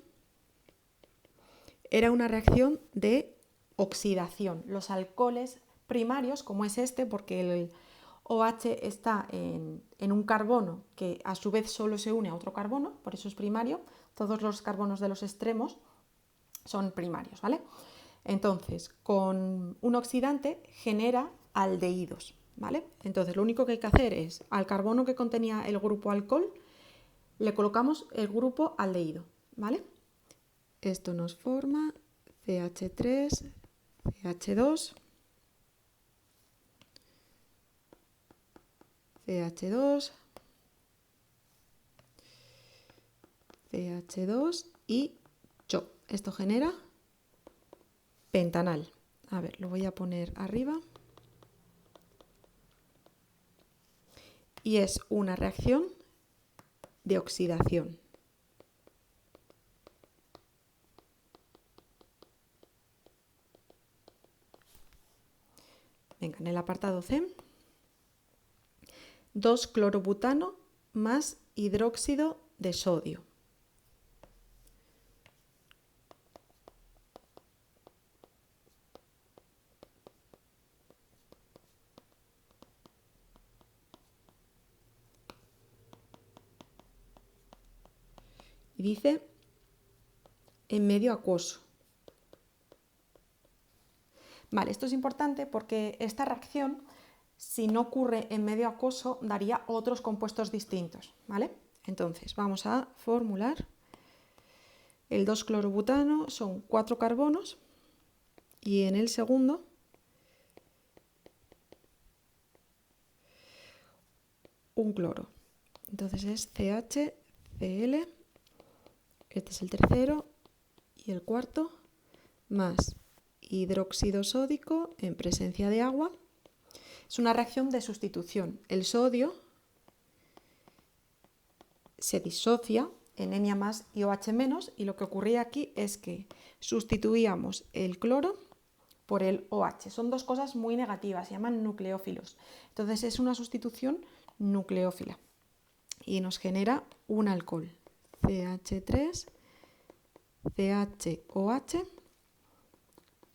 era una reacción de oxidación. Los alcoholes primarios, como es este, porque el OH está en un carbono que a su vez solo se une a otro carbono, por eso es primario. Todos los carbonos de los extremos son primarios, ¿vale? Entonces, con un oxidante genera aldehídos, ¿vale? Entonces, lo único que hay que hacer es, al carbono que contenía el grupo alcohol, le colocamos el grupo aldehído, ¿vale? Esto nos forma CH3, CH2, CH2, CH2 y CHO. Esto genera pentanal. A ver, lo voy a poner arriba. Y es una reacción de oxidación. Venga, en el apartado C, 2-clorobutano más hidróxido de sodio. y dice en medio acuoso. Vale, esto es importante porque esta reacción, si no ocurre en medio acuoso, daría otros compuestos distintos, ¿vale? Entonces, vamos a formular. El 2-clorobutano son 4 carbonos y en el segundo un cloro. Entonces es CH, este es el tercero y el cuarto, más hidróxido sódico en presencia de agua. Es una reacción de sustitución. El sodio se disocia en Na más y OH menos, y lo que ocurría aquí es que sustituíamos el cloro por el OH. Son dos cosas muy negativas, se llaman nucleófilos. Entonces es una sustitución nucleófila y nos genera un alcohol, CH3, CHOH,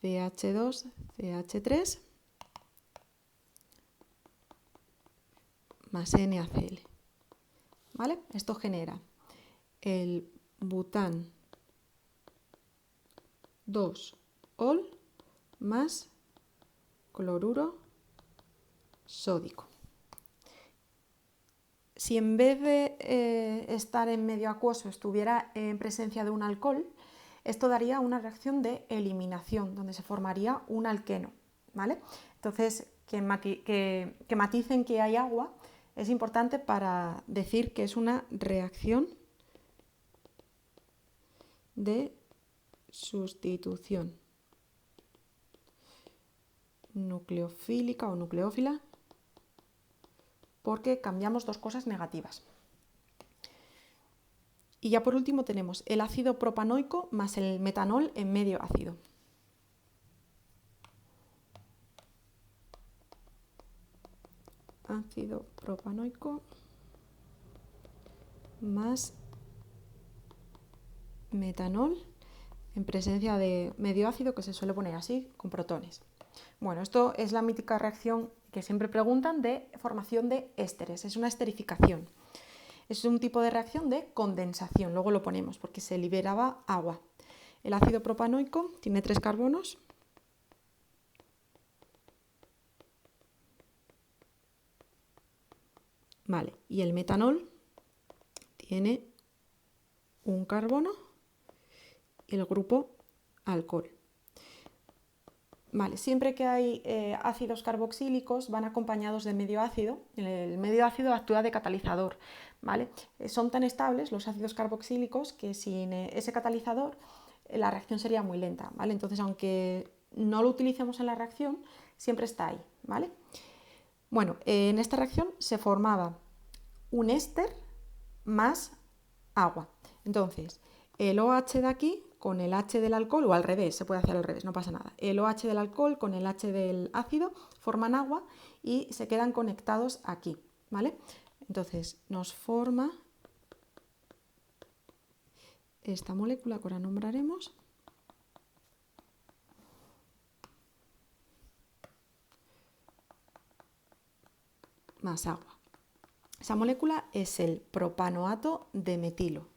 CH2, CH3, más NaCl. ¿Vale? Esto genera el bután 2-ol más cloruro sódico. Si en vez de estar en medio acuoso estuviera en presencia de un alcohol, esto daría una reacción de eliminación, donde se formaría un alqueno, ¿vale? Entonces, que maticen que hay agua es importante para decir que es una reacción de sustitución nucleofílica o nucleófila, porque cambiamos dos cosas negativas. Y ya por último tenemos el ácido propanoico más el metanol en medio ácido. Ácido propanoico más metanol en presencia de medio ácido, que se suele poner así, con protones. Bueno, esto es la mítica reacción que siempre preguntan de formación de ésteres, es una esterificación. Es un tipo de reacción de condensación, luego lo ponemos porque se liberaba agua. El ácido propanoico tiene 3 carbonos. Vale, y el metanol tiene un carbono y el grupo alcohol. Vale, siempre que hay ácidos carboxílicos van acompañados de medio ácido. El medio ácido actúa de catalizador, ¿vale? Son tan estables los ácidos carboxílicos que sin ese catalizador la reacción sería muy lenta, ¿vale? Entonces, aunque no lo utilicemos en la reacción, siempre está ahí, ¿vale? Bueno, en esta reacción se formaba un éster más agua. Entonces, el OH de aquí con el H del alcohol, o al revés, se puede hacer al revés, no pasa nada. El OH del alcohol con el H del ácido forman agua y se quedan conectados aquí, ¿vale? Entonces nos forma esta molécula que ahora nombraremos. Más agua. Esa molécula es el propanoato de metilo.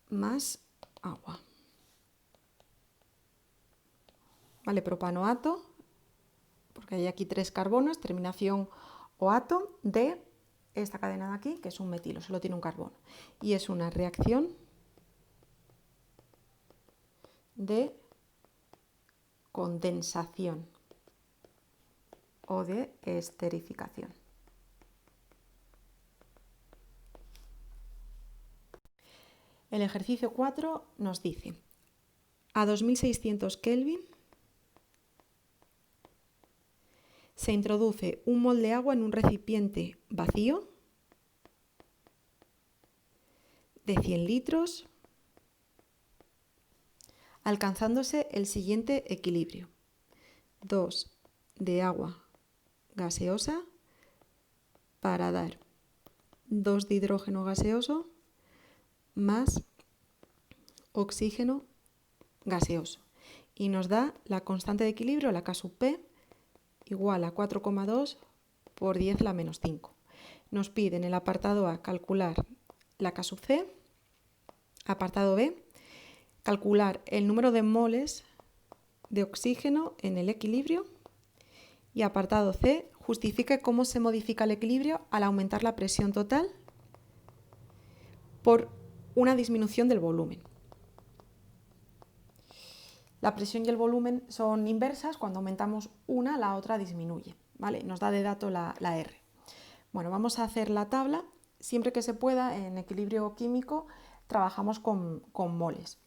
Más agua. Vale, propanoato, porque hay aquí 3 carbonos, terminación oato de esta cadena de aquí, que es un metilo, solo tiene un carbono. Y es una reacción de condensación o de esterificación. El ejercicio 4 nos dice, a 2600 Kelvin se introduce un mol de agua en un recipiente vacío de 100 litros, alcanzándose el siguiente equilibrio: 2 de agua gaseosa para dar 2 de hidrógeno gaseoso más oxígeno gaseoso. Y nos da la constante de equilibrio, la K sub P, igual a 4,2 por 10 a la menos 5. Nos pide en el apartado A calcular la K sub C, apartado B, calcular el número de moles de oxígeno en el equilibrio, y apartado C, justifique cómo se modifica el equilibrio al aumentar la presión total por una disminución del volumen. La presión y el volumen son inversas, cuando aumentamos una, la otra disminuye, ¿vale? Nos da de dato la R. Bueno, vamos a hacer la tabla. Siempre que se pueda, en equilibrio químico, trabajamos con moles.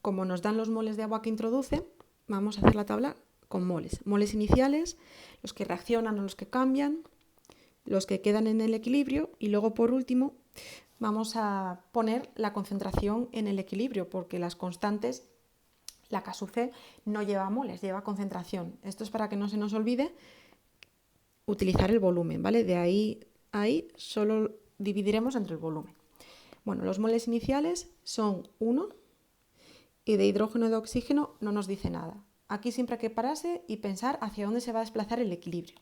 Como nos dan los moles de agua que introduce, vamos a hacer la tabla con moles. Moles iniciales, los que reaccionan o los que cambian, los que quedan en el equilibrio, y luego, por último, vamos a poner la concentración en el equilibrio, porque las constantes, la K sub C, no lleva moles, lleva concentración. Esto es para que no se nos olvide utilizar el volumen, ¿vale? De ahí a ahí solo dividiremos entre el volumen. Bueno, los moles iniciales son 1 y de hidrógeno y de oxígeno no nos dice nada. Aquí siempre hay que pararse y pensar hacia dónde se va a desplazar el equilibrio.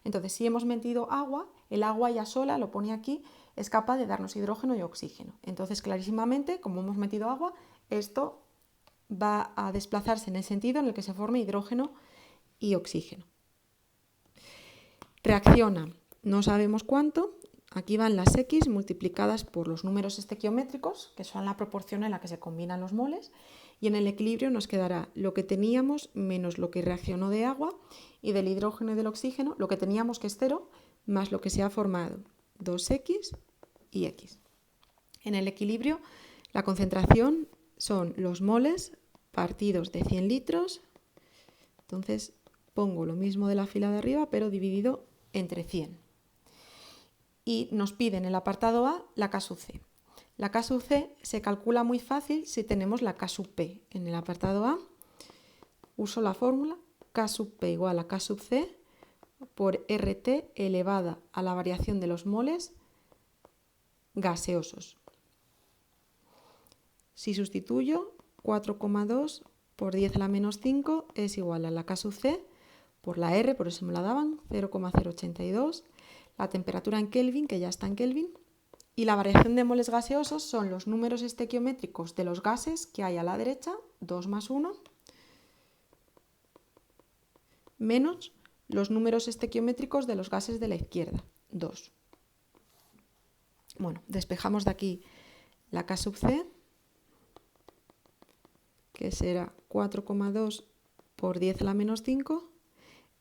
Entonces, si hemos metido agua, el agua ya sola, lo pone aquí, es capaz de darnos hidrógeno y oxígeno. Entonces, clarísimamente, como hemos metido agua, esto va a desplazarse en el sentido en el que se forme hidrógeno y oxígeno. Reacciona, no sabemos cuánto, aquí van las X multiplicadas por los números estequiométricos, que son la proporción en la que se combinan los moles, y en el equilibrio nos quedará lo que teníamos menos lo que reaccionó de agua, y del hidrógeno y del oxígeno, lo que teníamos, que es 0, más lo que se ha formado, 2X y X. En el equilibrio, la concentración son los moles partidos de 100 litros, entonces pongo lo mismo de la fila de arriba, pero dividido entre 100. Y nos piden en el apartado A la K sub C. La K sub C se calcula muy fácil si tenemos la K sub P. En el apartado A uso la fórmula K sub P igual a K sub C por RT elevada a la variación de los moles gaseosos. Si sustituyo, 4,2 por 10 a la menos 5 es igual a la K sub C por la R, por eso me la daban, 0,082, la temperatura en Kelvin, que ya está en Kelvin, y la variación de moles gaseosos son los números estequiométricos de los gases que hay a la derecha, 2 más 1, menos los números estequiométricos de los gases de la izquierda, 2. Bueno, despejamos de aquí la K sub C, que será 4,2 por 10 a la menos 5,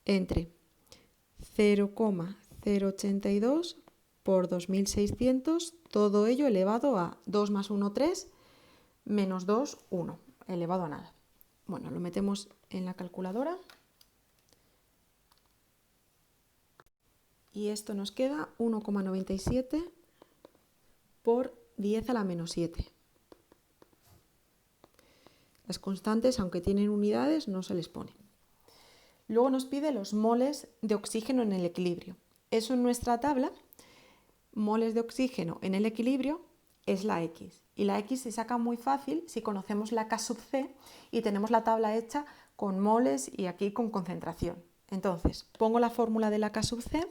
entre 0,082 por 2600, todo ello elevado a 2 más 1, 3, menos 2, 1, elevado a nada. Bueno, lo metemos en la calculadora y esto nos queda 1,97 por 10 a la menos 7. Las constantes, aunque tienen unidades, no se les pone. Luego nos pide los moles de oxígeno en el equilibrio. Eso en nuestra tabla, moles de oxígeno en el equilibrio, es la X. Y la X se saca muy fácil si conocemos la K sub C y tenemos la tabla hecha con moles y aquí con concentración. Entonces, pongo la fórmula de la K sub C,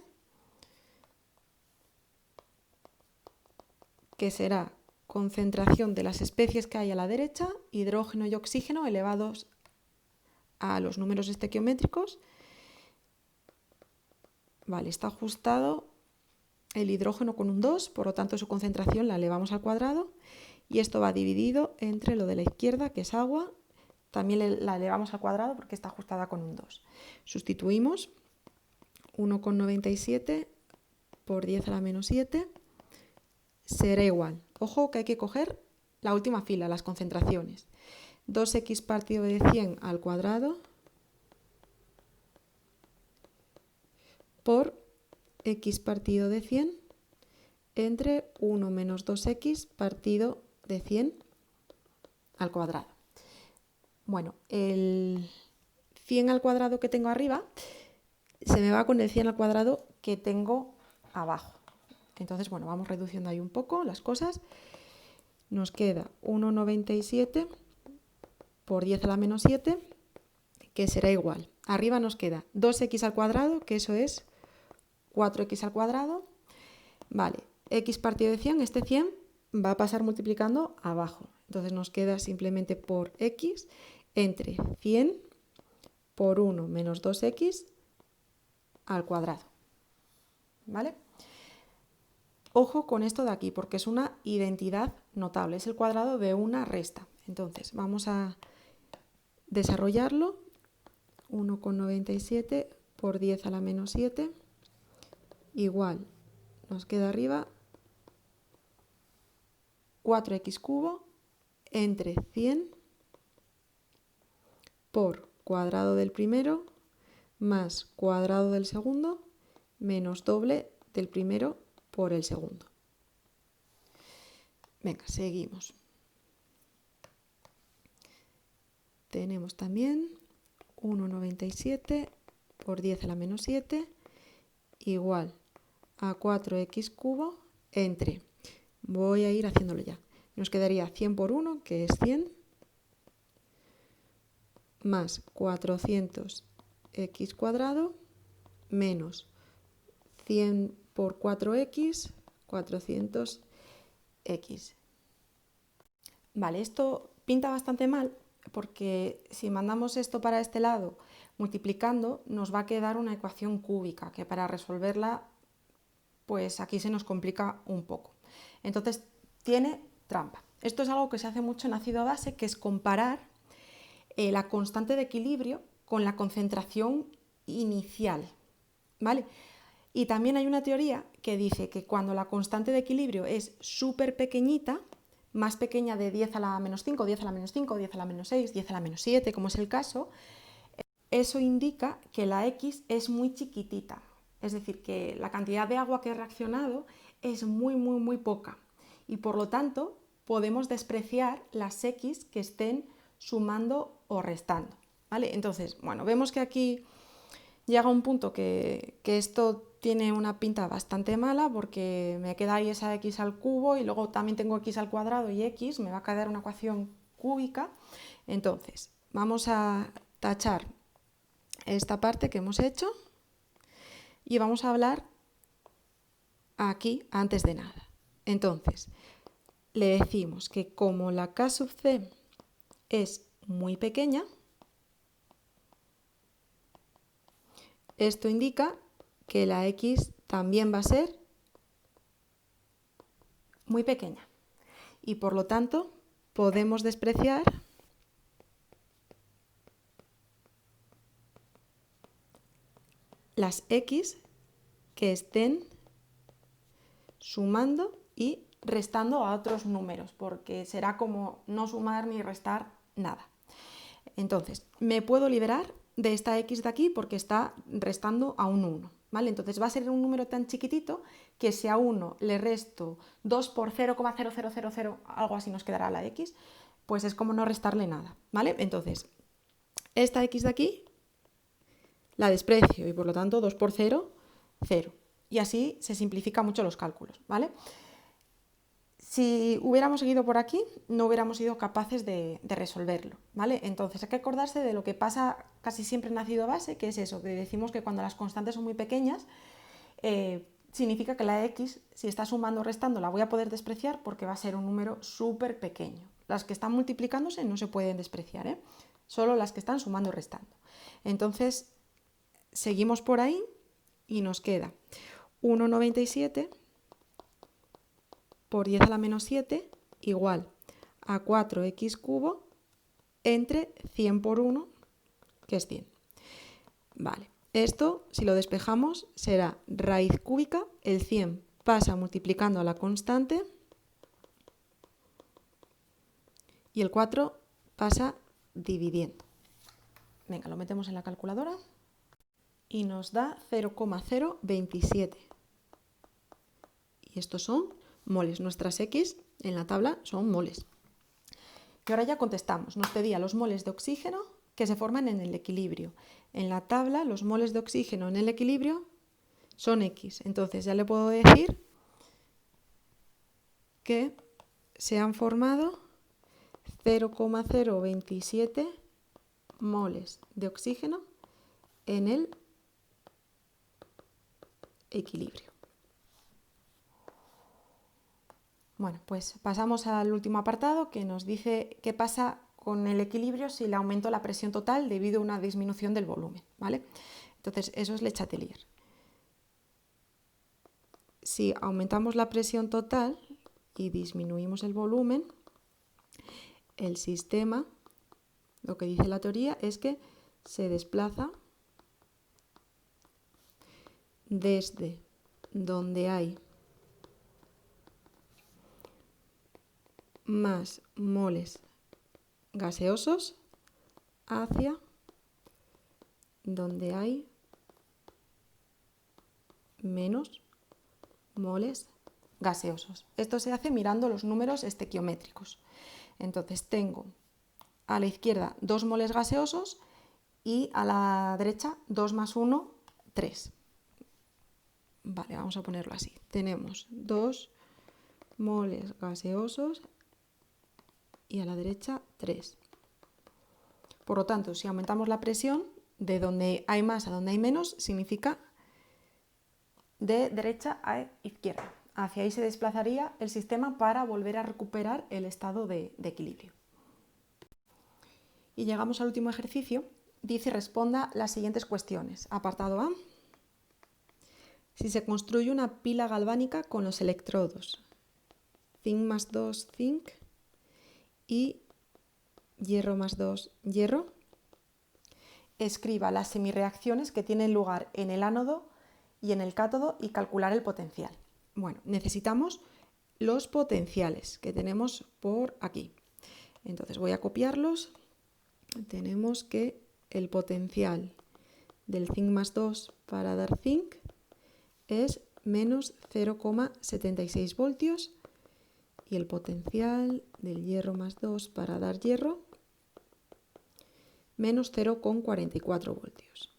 que será concentración de las especies que hay a la derecha, hidrógeno y oxígeno elevados a los números estequiométricos. Vale, está ajustado el hidrógeno con un 2, por lo tanto su concentración la elevamos al cuadrado y esto va dividido entre lo de la izquierda, que es agua, también la elevamos al cuadrado porque está ajustada con un 2. Sustituimos 1,97 por 10 a la menos 7 será igual. Ojo que hay que coger la última fila, las concentraciones. 2x partido de 100 al cuadrado por x partido de 100 entre 1 menos 2x partido de 100 al cuadrado. Bueno, el 100 al cuadrado que tengo arriba se me va con el 100 al cuadrado que tengo abajo. Entonces, bueno, vamos reduciendo ahí un poco las cosas. Nos queda 1,97 por 10 a la menos 7, que será igual arriba nos queda 2x al cuadrado, que eso es 4x al cuadrado. Vale, x partido de 100, este 100 va a pasar multiplicando abajo. Entonces nos queda simplemente por x entre 100 por 1 menos 2x al cuadrado. ¿Vale? Ojo con esto de aquí, porque es una identidad notable, es el cuadrado de una resta. Entonces vamos a desarrollarlo. 1,97 por 10 a la menos 7 igual, nos queda arriba 4x cubo entre 100 por cuadrado del primero más cuadrado del segundo menos doble del primero por el segundo. Venga, seguimos. Tenemos también 1,97 por 10 a la menos 7 igual a 4x cubo entre, voy a ir haciéndolo ya, nos quedaría 100 por 1, que es 100, más 400x cuadrado, menos 100 por 4x, 400x. Vale, esto pinta bastante mal, porque si mandamos esto para este lado multiplicando, nos va a quedar una ecuación cúbica, que para resolverla, pues aquí se nos complica un poco. Entonces, tiene trampa. Esto es algo que se hace mucho en ácido base, que es comparar la constante de equilibrio con la concentración inicial, ¿vale? Y también hay una teoría que dice que cuando la constante de equilibrio es súper pequeñita, más pequeña de 10 a la menos 5, 10 a la menos 5, 10 a la menos 6, 10 a la menos 7, como es el caso, eso indica que la X es muy chiquitita. Es decir, que la cantidad de agua que ha reaccionado es muy poca. Y por lo tanto, podemos despreciar las X que estén sumando o restando. ¿Vale? Entonces, bueno, vemos que aquí llega un punto que esto tiene una pinta bastante mala, porque me queda ahí esa x al cubo y luego también tengo x al cuadrado y x, me va a quedar una ecuación cúbica. Entonces, vamos a tachar esta parte que hemos hecho y vamos a hablar aquí antes de nada. Entonces, le decimos que como la K sub C es muy pequeña, esto indica que la X también va a ser muy pequeña y por lo tanto podemos despreciar las X que estén sumando y restando a otros números, porque será como no sumar ni restar nada. Entonces, me puedo liberar de esta X de aquí porque está restando a un 1. ¿Vale? Entonces va a ser un número tan chiquitito que si a 1 le resto 2 por 0,0000, algo así nos quedará la X, pues es como no restarle nada. ¿Vale? Entonces, esta X de aquí la desprecio y por lo tanto 2 por 0, 0. Y así se simplifican mucho los cálculos, ¿vale? Si hubiéramos seguido por aquí, no hubiéramos sido capaces de resolverlo, ¿vale? Entonces hay que acordarse de lo que pasa casi siempre en ácido base, que es eso, que decimos que cuando las constantes son muy pequeñas, significa que la X, si está sumando o restando, la voy a poder despreciar porque va a ser un número súper pequeño. Las que están multiplicándose no se pueden despreciar, ¿eh? Solo las que están sumando y restando. Entonces, seguimos por ahí y nos queda 1,97 por 10 a la menos 7 igual a 4x cubo entre 100 por 1, que es 100. Vale, esto si lo despejamos será raíz cúbica, el 100 pasa multiplicando a la constante y el 4 pasa dividiendo. Venga, lo metemos en la calculadora y nos da 0,027. Y estos son moles. Nuestras X en la tabla son moles. Y ahora ya contestamos. Nos pedía los moles de oxígeno que se forman en el equilibrio. En la tabla los moles de oxígeno en el equilibrio son X. Entonces ya le puedo decir que se han formado 0,027 moles de oxígeno en el equilibrio. Bueno, pues pasamos al último apartado que nos dice qué pasa con el equilibrio si le aumento la presión total debido a una disminución del volumen, ¿vale? Entonces, eso es Le Chatelier. Si aumentamos la presión total y disminuimos el volumen, el sistema, lo que dice la teoría es que se desplaza desde donde hay más moles gaseosos hacia donde hay menos moles gaseosos. Esto se hace mirando los números estequiométricos. Entonces tengo a la izquierda 2 moles gaseosos y a la derecha 2 más 1, 3. Vale, vamos a ponerlo así. Tenemos 2 moles gaseosos y a la derecha 3. Por lo tanto, si aumentamos la presión, de donde hay más a donde hay menos, significa de derecha a izquierda. Hacia ahí se desplazaría el sistema para volver a recuperar el estado de equilibrio. Y llegamos al último ejercicio. Dice responda las siguientes cuestiones. Apartado A. Si se construye una pila galvánica con los electrodos zinc más 2 zinc y hierro más 2 hierro, escriba las semirreacciones que tienen lugar en el ánodo y en el cátodo y calcular el potencial. Bueno, necesitamos los potenciales que tenemos por aquí. Entonces voy a copiarlos. Tenemos que el potencial del zinc más 2 para dar zinc es menos 0,76 voltios y el potencial del hierro más 2 para dar hierro menos 0,44 voltios.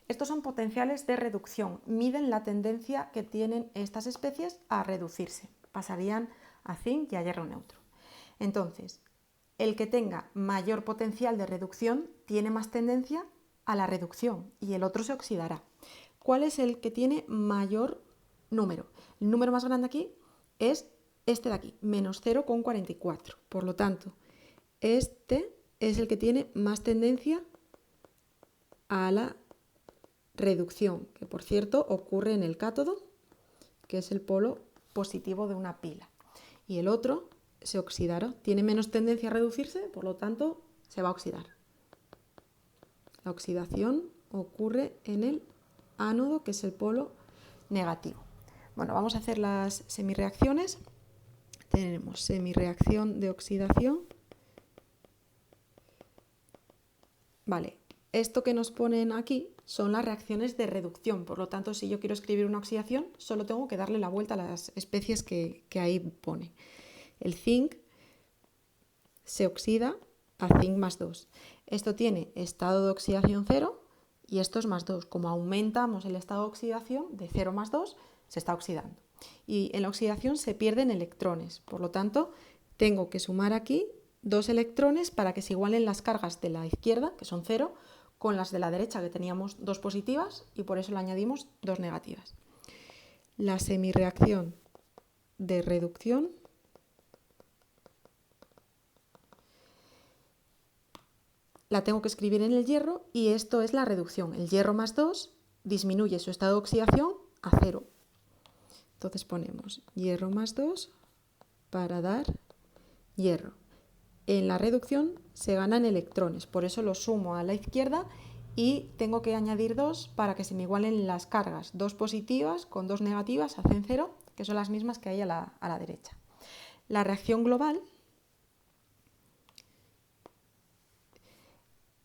Estos son potenciales de reducción, miden la tendencia que tienen estas especies a reducirse, pasarían a zinc y a hierro neutro. Entonces, el que tenga mayor potencial de reducción tiene más tendencia a la reducción y el otro se oxidará. ¿Cuál es el que tiene mayor número? El número más grande aquí es este de aquí, menos 0,44. Por lo tanto, este es el que tiene más tendencia a la reducción, que por cierto ocurre en el cátodo, que es el polo positivo de una pila. Y el otro se oxidará, tiene menos tendencia a reducirse, por lo tanto se va a oxidar. La oxidación ocurre en el ánodo, que es el polo negativo. Bueno, vamos a hacer las semirreacciones. Tenemos semirreacción de oxidación. Vale, esto que nos ponen aquí son las reacciones de reducción, por lo tanto, si yo quiero escribir una oxidación, solo tengo que darle la vuelta a las especies que ahí pone. El zinc se oxida a zinc más 2. Esto tiene estado de oxidación 0 y esto es más 2. Como aumentamos el estado de oxidación de 0 más 2, se está oxidando. Y en la oxidación se pierden electrones, por lo tanto, tengo que sumar aquí 2 electrones para que se igualen las cargas de la izquierda, que son 0, con las de la derecha, que teníamos 2 positivas, y por eso le añadimos 2 negativas. La semirreacción de reducción la tengo que escribir en el hierro y esto es la reducción. El hierro más 2 disminuye su estado de oxidación a 0. Entonces ponemos hierro más 2 para dar hierro. En la reducción se ganan electrones, por eso los sumo a la izquierda y tengo que añadir 2 para que se me igualen las cargas. 2 positivas con 2 negativas hacen 0, que son las mismas que hay a la derecha. La reacción global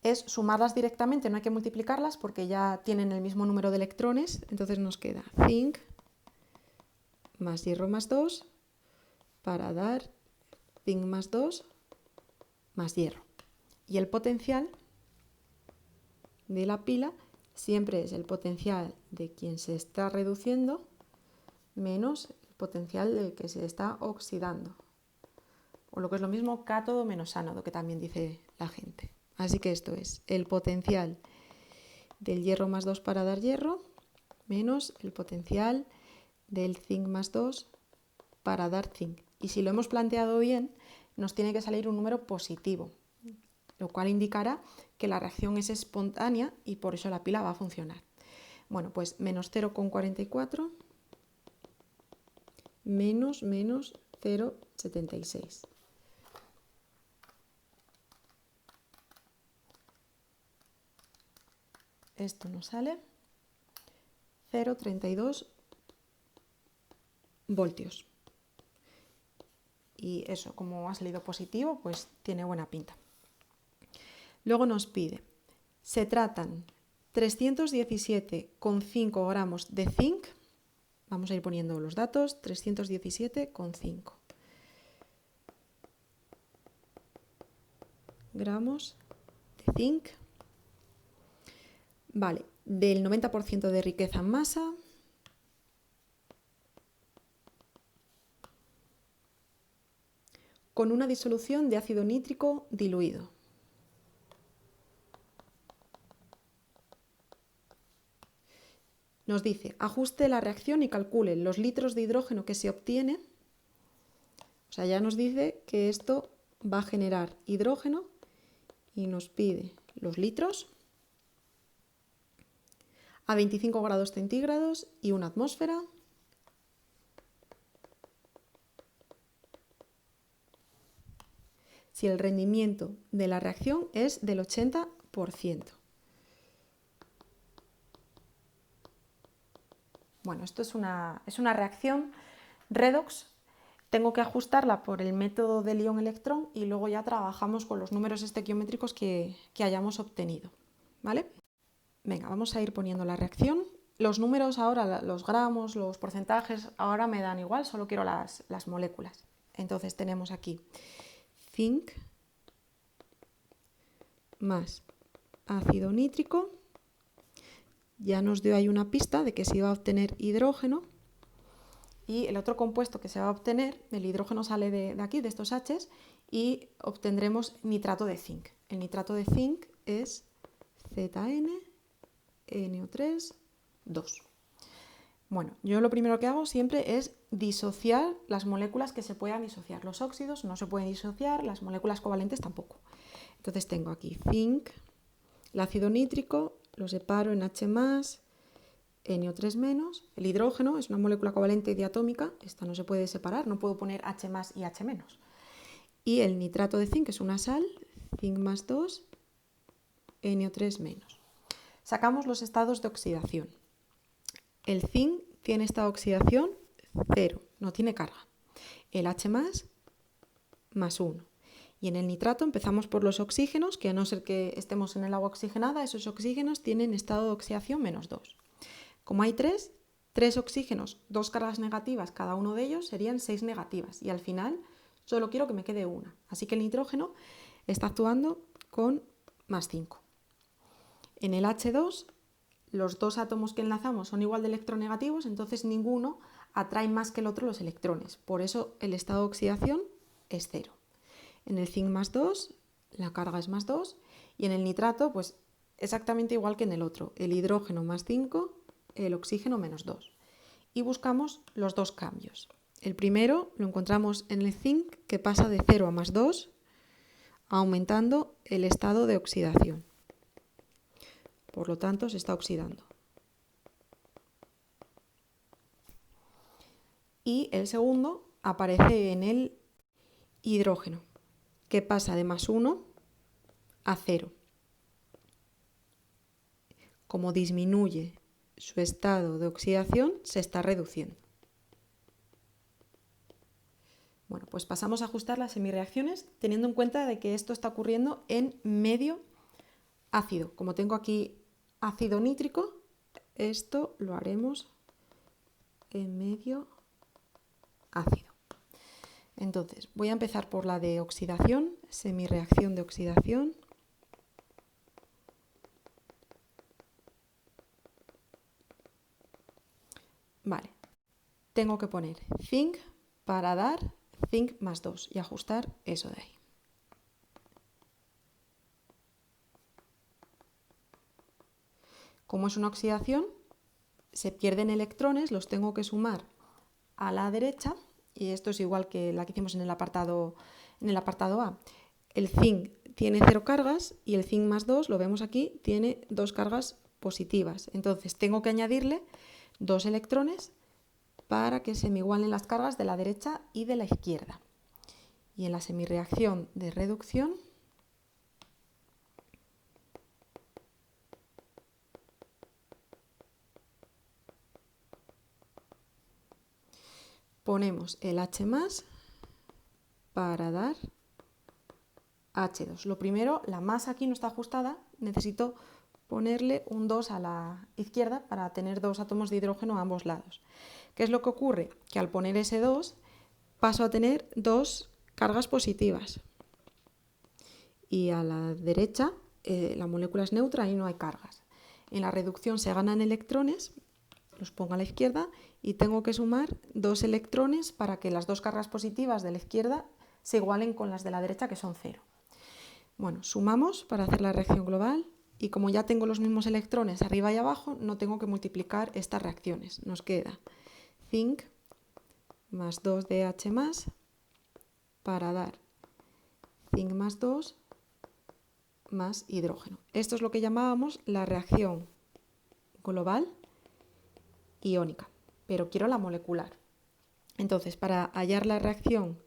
es sumarlas directamente, no hay que multiplicarlas porque ya tienen el mismo número de electrones, entonces nos queda zinc más hierro más 2 para dar zinc más 2 más hierro. Y el potencial de la pila siempre es el potencial de quien se está reduciendo menos el potencial del que se está oxidando. O lo que es lo mismo, cátodo menos ánodo, que también dice la gente. Así que esto es el potencial del hierro más 2 para dar hierro, menos el potencial del zinc más 2 para dar zinc. Y si lo hemos planteado bien, nos tiene que salir un número positivo, lo cual indicará que la reacción es espontánea y por eso la pila va a funcionar. Bueno, pues menos 0,44 menos 0,76. Esto nos sale 0,32 voltios. Y eso, como ha salido positivo, pues tiene buena pinta. Luego nos pide, se tratan 317,5 gramos de zinc. Vamos a ir poniendo los datos, 317,5 gramos de zinc. Vale, del 90% de riqueza en masa. Con una disolución de ácido nítrico diluido. Nos dice, ajuste la reacción y calcule los litros de hidrógeno que se obtiene. O sea, ya nos dice que esto va a generar hidrógeno y nos pide los litros a 25 grados centígrados y 1 atmósfera. Si el rendimiento de la reacción es del 80%. Bueno, esto es una reacción redox. Tengo que ajustarla por el método del ion-electrón y luego ya trabajamos con los números estequiométricos que hayamos obtenido, ¿vale? Venga, vamos a ir poniendo la reacción. Los números ahora, los gramos, los porcentajes, ahora me dan igual, solo quiero las moléculas. Entonces tenemos aquí zinc más ácido nítrico. Ya nos dio ahí una pista de que se iba a obtener hidrógeno. Y el otro compuesto que se va a obtener, el hidrógeno sale de aquí, de estos H's, y obtendremos nitrato de zinc. El nitrato de zinc es ZnNO3, 2. Bueno, yo lo primero que hago siempre es disociar las moléculas que se puedan disociar. Los óxidos no se pueden disociar, las moléculas covalentes tampoco. Entonces tengo aquí zinc, el ácido nítrico, lo separo en H+, NO3-. El hidrógeno es una molécula covalente diatómica, esta no se puede separar, no puedo poner H+ y H-. Y el nitrato de zinc es una sal, zinc más 2, NO3-. Sacamos los estados de oxidación. El zinc tiene estado de oxidación 0, no tiene carga. El H+, más 1. Y en el nitrato empezamos por los oxígenos, que a no ser que estemos en el agua oxigenada, esos oxígenos tienen estado de oxidación -2. Como hay 3 oxígenos, 2 cargas negativas, cada uno de ellos serían 6 negativas. Y al final solo quiero que me quede una. Así que el nitrógeno está actuando con +5. En el H2, los dos átomos que enlazamos son igual de electronegativos, entonces ninguno atrae más que el otro los electrones. Por eso el estado de oxidación es 0. En el zinc más 2, la carga es +2. Y en el nitrato, pues exactamente igual que en el otro. El hidrógeno +5, el oxígeno -2. Y buscamos los dos cambios. El primero lo encontramos en el zinc, que pasa de 0 a +2, aumentando el estado de oxidación. Por lo tanto, se está oxidando. Y el segundo aparece en el hidrógeno, que pasa de +1 a 0. Como disminuye su estado de oxidación, se está reduciendo. Bueno, pues pasamos a ajustar las semireacciones teniendo en cuenta de que esto está ocurriendo en medio ácido. Como tengo aquí ácido nítrico, esto lo haremos en medio ácido. Entonces, voy a empezar por la de oxidación, semireacción de oxidación. Vale, tengo que poner zinc para dar zinc +2 y ajustar eso de ahí. Como es una oxidación, se pierden electrones, los tengo que sumar a la derecha, y esto es igual que la que hicimos en el apartado A. El zinc tiene 0 cargas y el zinc más 2, lo vemos aquí, tiene 2 cargas positivas. Entonces tengo que añadirle 2 electrones para que se me igualen las cargas de la derecha y de la izquierda. Y en la semirreacción de reducción ponemos el H+ para dar H2. Lo primero, la masa aquí no está ajustada, necesito ponerle un 2 a la izquierda para tener 2 átomos de hidrógeno a ambos lados. ¿Qué es lo que ocurre? Que al poner ese 2 paso a tener 2 cargas positivas. Y a la derecha la molécula es neutra y no hay cargas. En la reducción se ganan electrones, los pongo a la izquierda y tengo que sumar 2 electrones para que las 2 cargas positivas de la izquierda se igualen con las de la derecha, que son 0. Bueno, sumamos para hacer la reacción global y como ya tengo los mismos electrones arriba y abajo, no tengo que multiplicar estas reacciones. Nos queda zinc más 2DH+ para dar zinc más 2 más hidrógeno. Esto es lo que llamábamos la reacción global iónica, pero quiero la molecular. Entonces, para hallar la reacción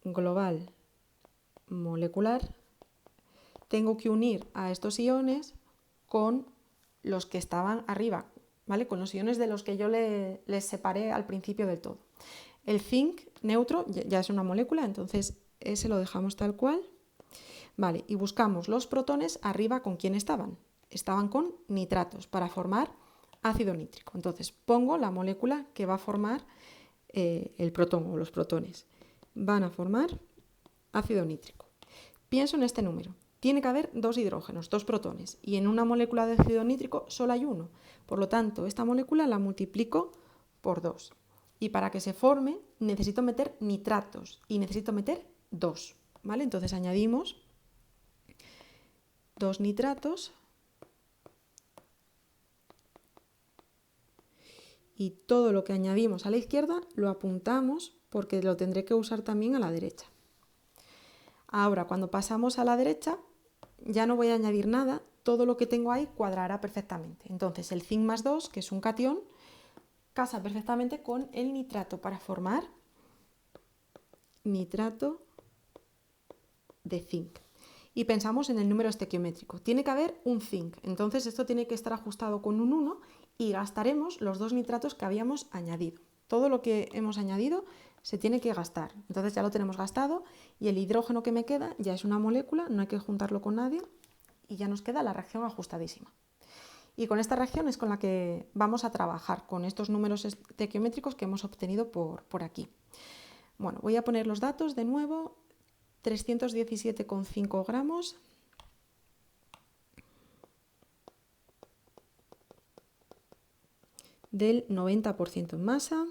global molecular, tengo que unir a estos iones con los que estaban arriba, ¿vale? Con los iones de los que yo les separé al principio del todo. El zinc neutro ya es una molécula, entonces ese lo dejamos tal cual. Vale, y buscamos los protones arriba. ¿Con quién estaban? Estaban con nitratos para formar ácido nítrico. Entonces pongo la molécula que va a formar el protón o los protones. Van a formar ácido nítrico. Pienso en este número. Tiene que haber 2 hidrógenos, 2 protones, y en una molécula de ácido nítrico solo hay 1. Por lo tanto, esta molécula la multiplico por 2. Y para que se forme necesito meter nitratos y necesito meter 2. ¿Vale? Entonces añadimos 2 nitratos y todo lo que añadimos a la izquierda lo apuntamos porque lo tendré que usar también a la derecha. Ahora, cuando pasamos a la derecha, ya no voy a añadir nada, todo lo que tengo ahí cuadrará perfectamente. Entonces el zinc más 2, que es un catión, casa perfectamente con el nitrato para formar nitrato de zinc. Y pensamos en el número estequiométrico. Tiene que haber un zinc, entonces esto tiene que estar ajustado con un 1 y gastaremos los 2 nitratos que habíamos añadido. Todo lo que hemos añadido se tiene que gastar. Entonces ya lo tenemos gastado y el hidrógeno que me queda ya es una molécula, no hay que juntarlo con nadie y ya nos queda la reacción ajustadísima. Y con esta reacción es con la que vamos a trabajar, con estos números estequiométricos que hemos obtenido por aquí. Bueno, voy a poner los datos de nuevo. 317,5 gramos del 90% en masa,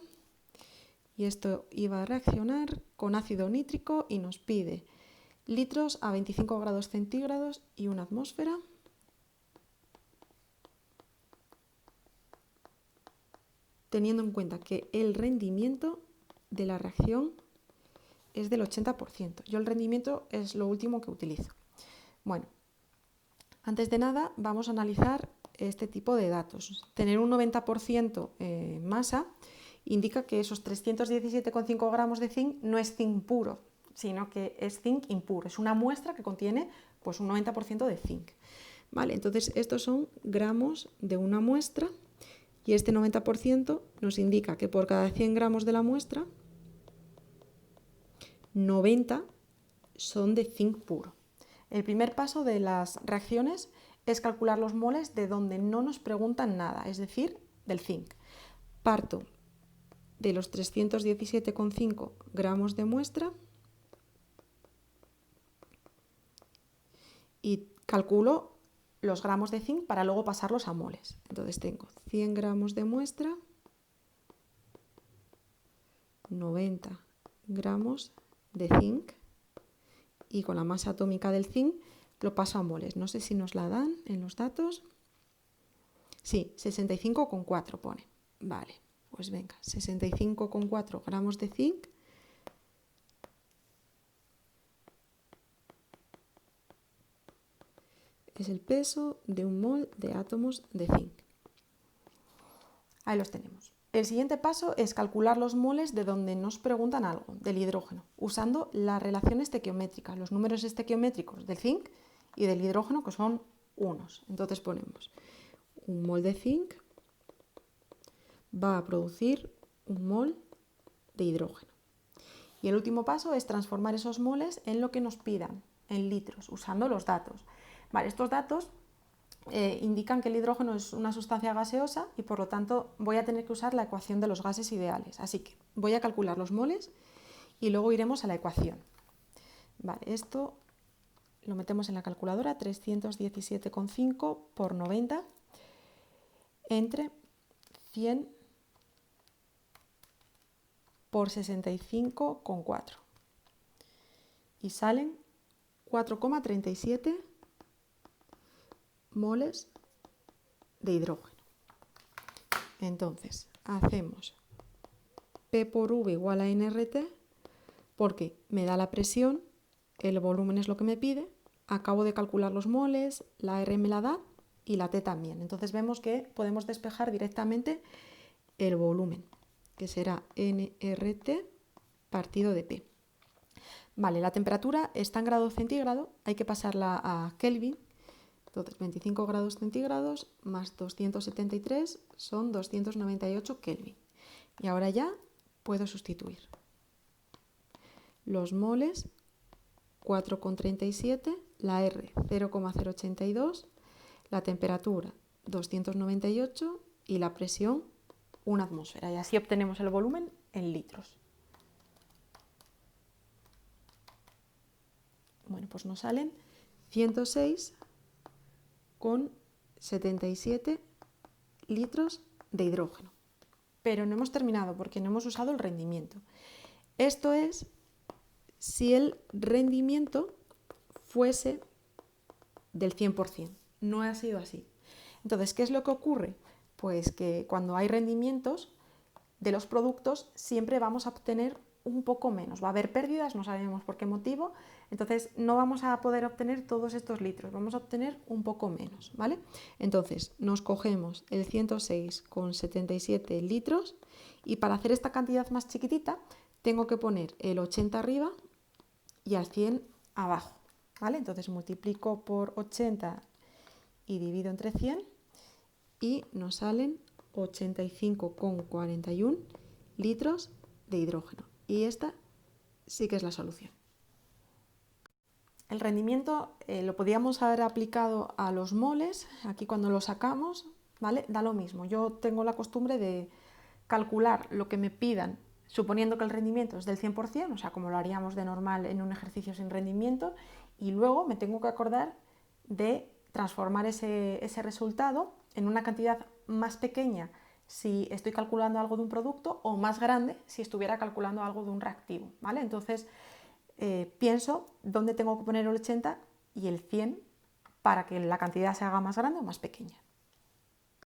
y esto iba a reaccionar con ácido nítrico y nos pide litros a 25 grados centígrados y 1 atmósfera. Teniendo en cuenta que el rendimiento de la reacción es del 80%. Yo el rendimiento es lo último que utilizo. Bueno, antes de nada vamos a analizar este tipo de datos. Tener un 90% masa indica que esos 317,5 gramos de zinc no es zinc puro, sino que es zinc impuro. Es una muestra que contiene pues, un 90% de zinc. Vale, entonces estos son gramos de una muestra y este 90% nos indica que por cada 100 gramos de la muestra 90 son de zinc puro. El primer paso de las reacciones es calcular los moles de donde no nos preguntan nada, es decir, del zinc. Parto de los 317,5 gramos de muestra y calculo los gramos de zinc para luego pasarlos a moles. Entonces tengo 100 gramos de muestra, 90 gramos de zinc, y con la masa atómica del zinc lo paso a moles. No sé si nos la dan en los datos. Sí, 65,4 pone. Vale, pues venga, 65,4 gramos de zinc es el peso de un mol de átomos de zinc. Ahí los tenemos. El siguiente paso es calcular los moles de donde nos preguntan algo, del hidrógeno, usando las relaciones estequiométricas, los números estequiométricos del zinc y del hidrógeno, que son unos. Entonces ponemos un mol de zinc va a producir un mol de hidrógeno. Y el último paso es transformar esos moles en lo que nos pidan, en litros, usando los datos. Vale, estos datos indican que el hidrógeno es una sustancia gaseosa y por lo tanto voy a tener que usar la ecuación de los gases ideales. Así que voy a calcular los moles y luego iremos a la ecuación. Vale, esto lo metemos en la calculadora, 317,5 por 90 entre 100 por 65,4 y salen 4,37 moles de hidrógeno. Entonces, hacemos P por V igual a nRT porque me da la presión, el volumen es lo que me pide, acabo de calcular los moles, la R me la da y la T también. Entonces vemos que podemos despejar directamente el volumen, que será nRT partido de P. Vale, la temperatura está en grados centígrados, hay que pasarla a Kelvin. Entonces 25 grados centígrados más 273 son 298 Kelvin. Y ahora ya puedo sustituir. Los moles 4,37, la R 0,082, la temperatura 298 y la presión 1 atmósfera. Y así obtenemos el volumen en litros. Bueno, pues nos salen 106,77 litros de hidrógeno. Pero no hemos terminado porque no hemos usado el rendimiento. Esto es si el rendimiento fuese del 100%. No ha sido así. Entonces, ¿qué es lo que ocurre? Pues que cuando hay rendimientos de los productos siempre vamos a obtener un poco menos. Va a haber pérdidas, no sabemos por qué motivo, entonces no vamos a poder obtener todos estos litros, vamos a obtener un poco menos, ¿vale? Entonces nos cogemos el 106,77 litros y para hacer esta cantidad más chiquitita tengo que poner el 80 arriba y al 100 abajo, ¿vale? Entonces multiplico por 80 y divido entre 100 y nos salen 85,41 litros de hidrógeno. Y esta sí que es la solución. El rendimiento lo podíamos haber aplicado a los moles, aquí cuando lo sacamos, ¿vale? Da lo mismo. Yo tengo la costumbre de calcular lo que me pidan, suponiendo que el rendimiento es del 100%, o sea, como lo haríamos de normal en un ejercicio sin rendimiento, y luego me tengo que acordar de transformar ese resultado en una cantidad más pequeña si estoy calculando algo de un producto o más grande si estuviera calculando algo de un reactivo, ¿vale? Entonces pienso dónde tengo que poner el 80 y el 100 para que la cantidad se haga más grande o más pequeña.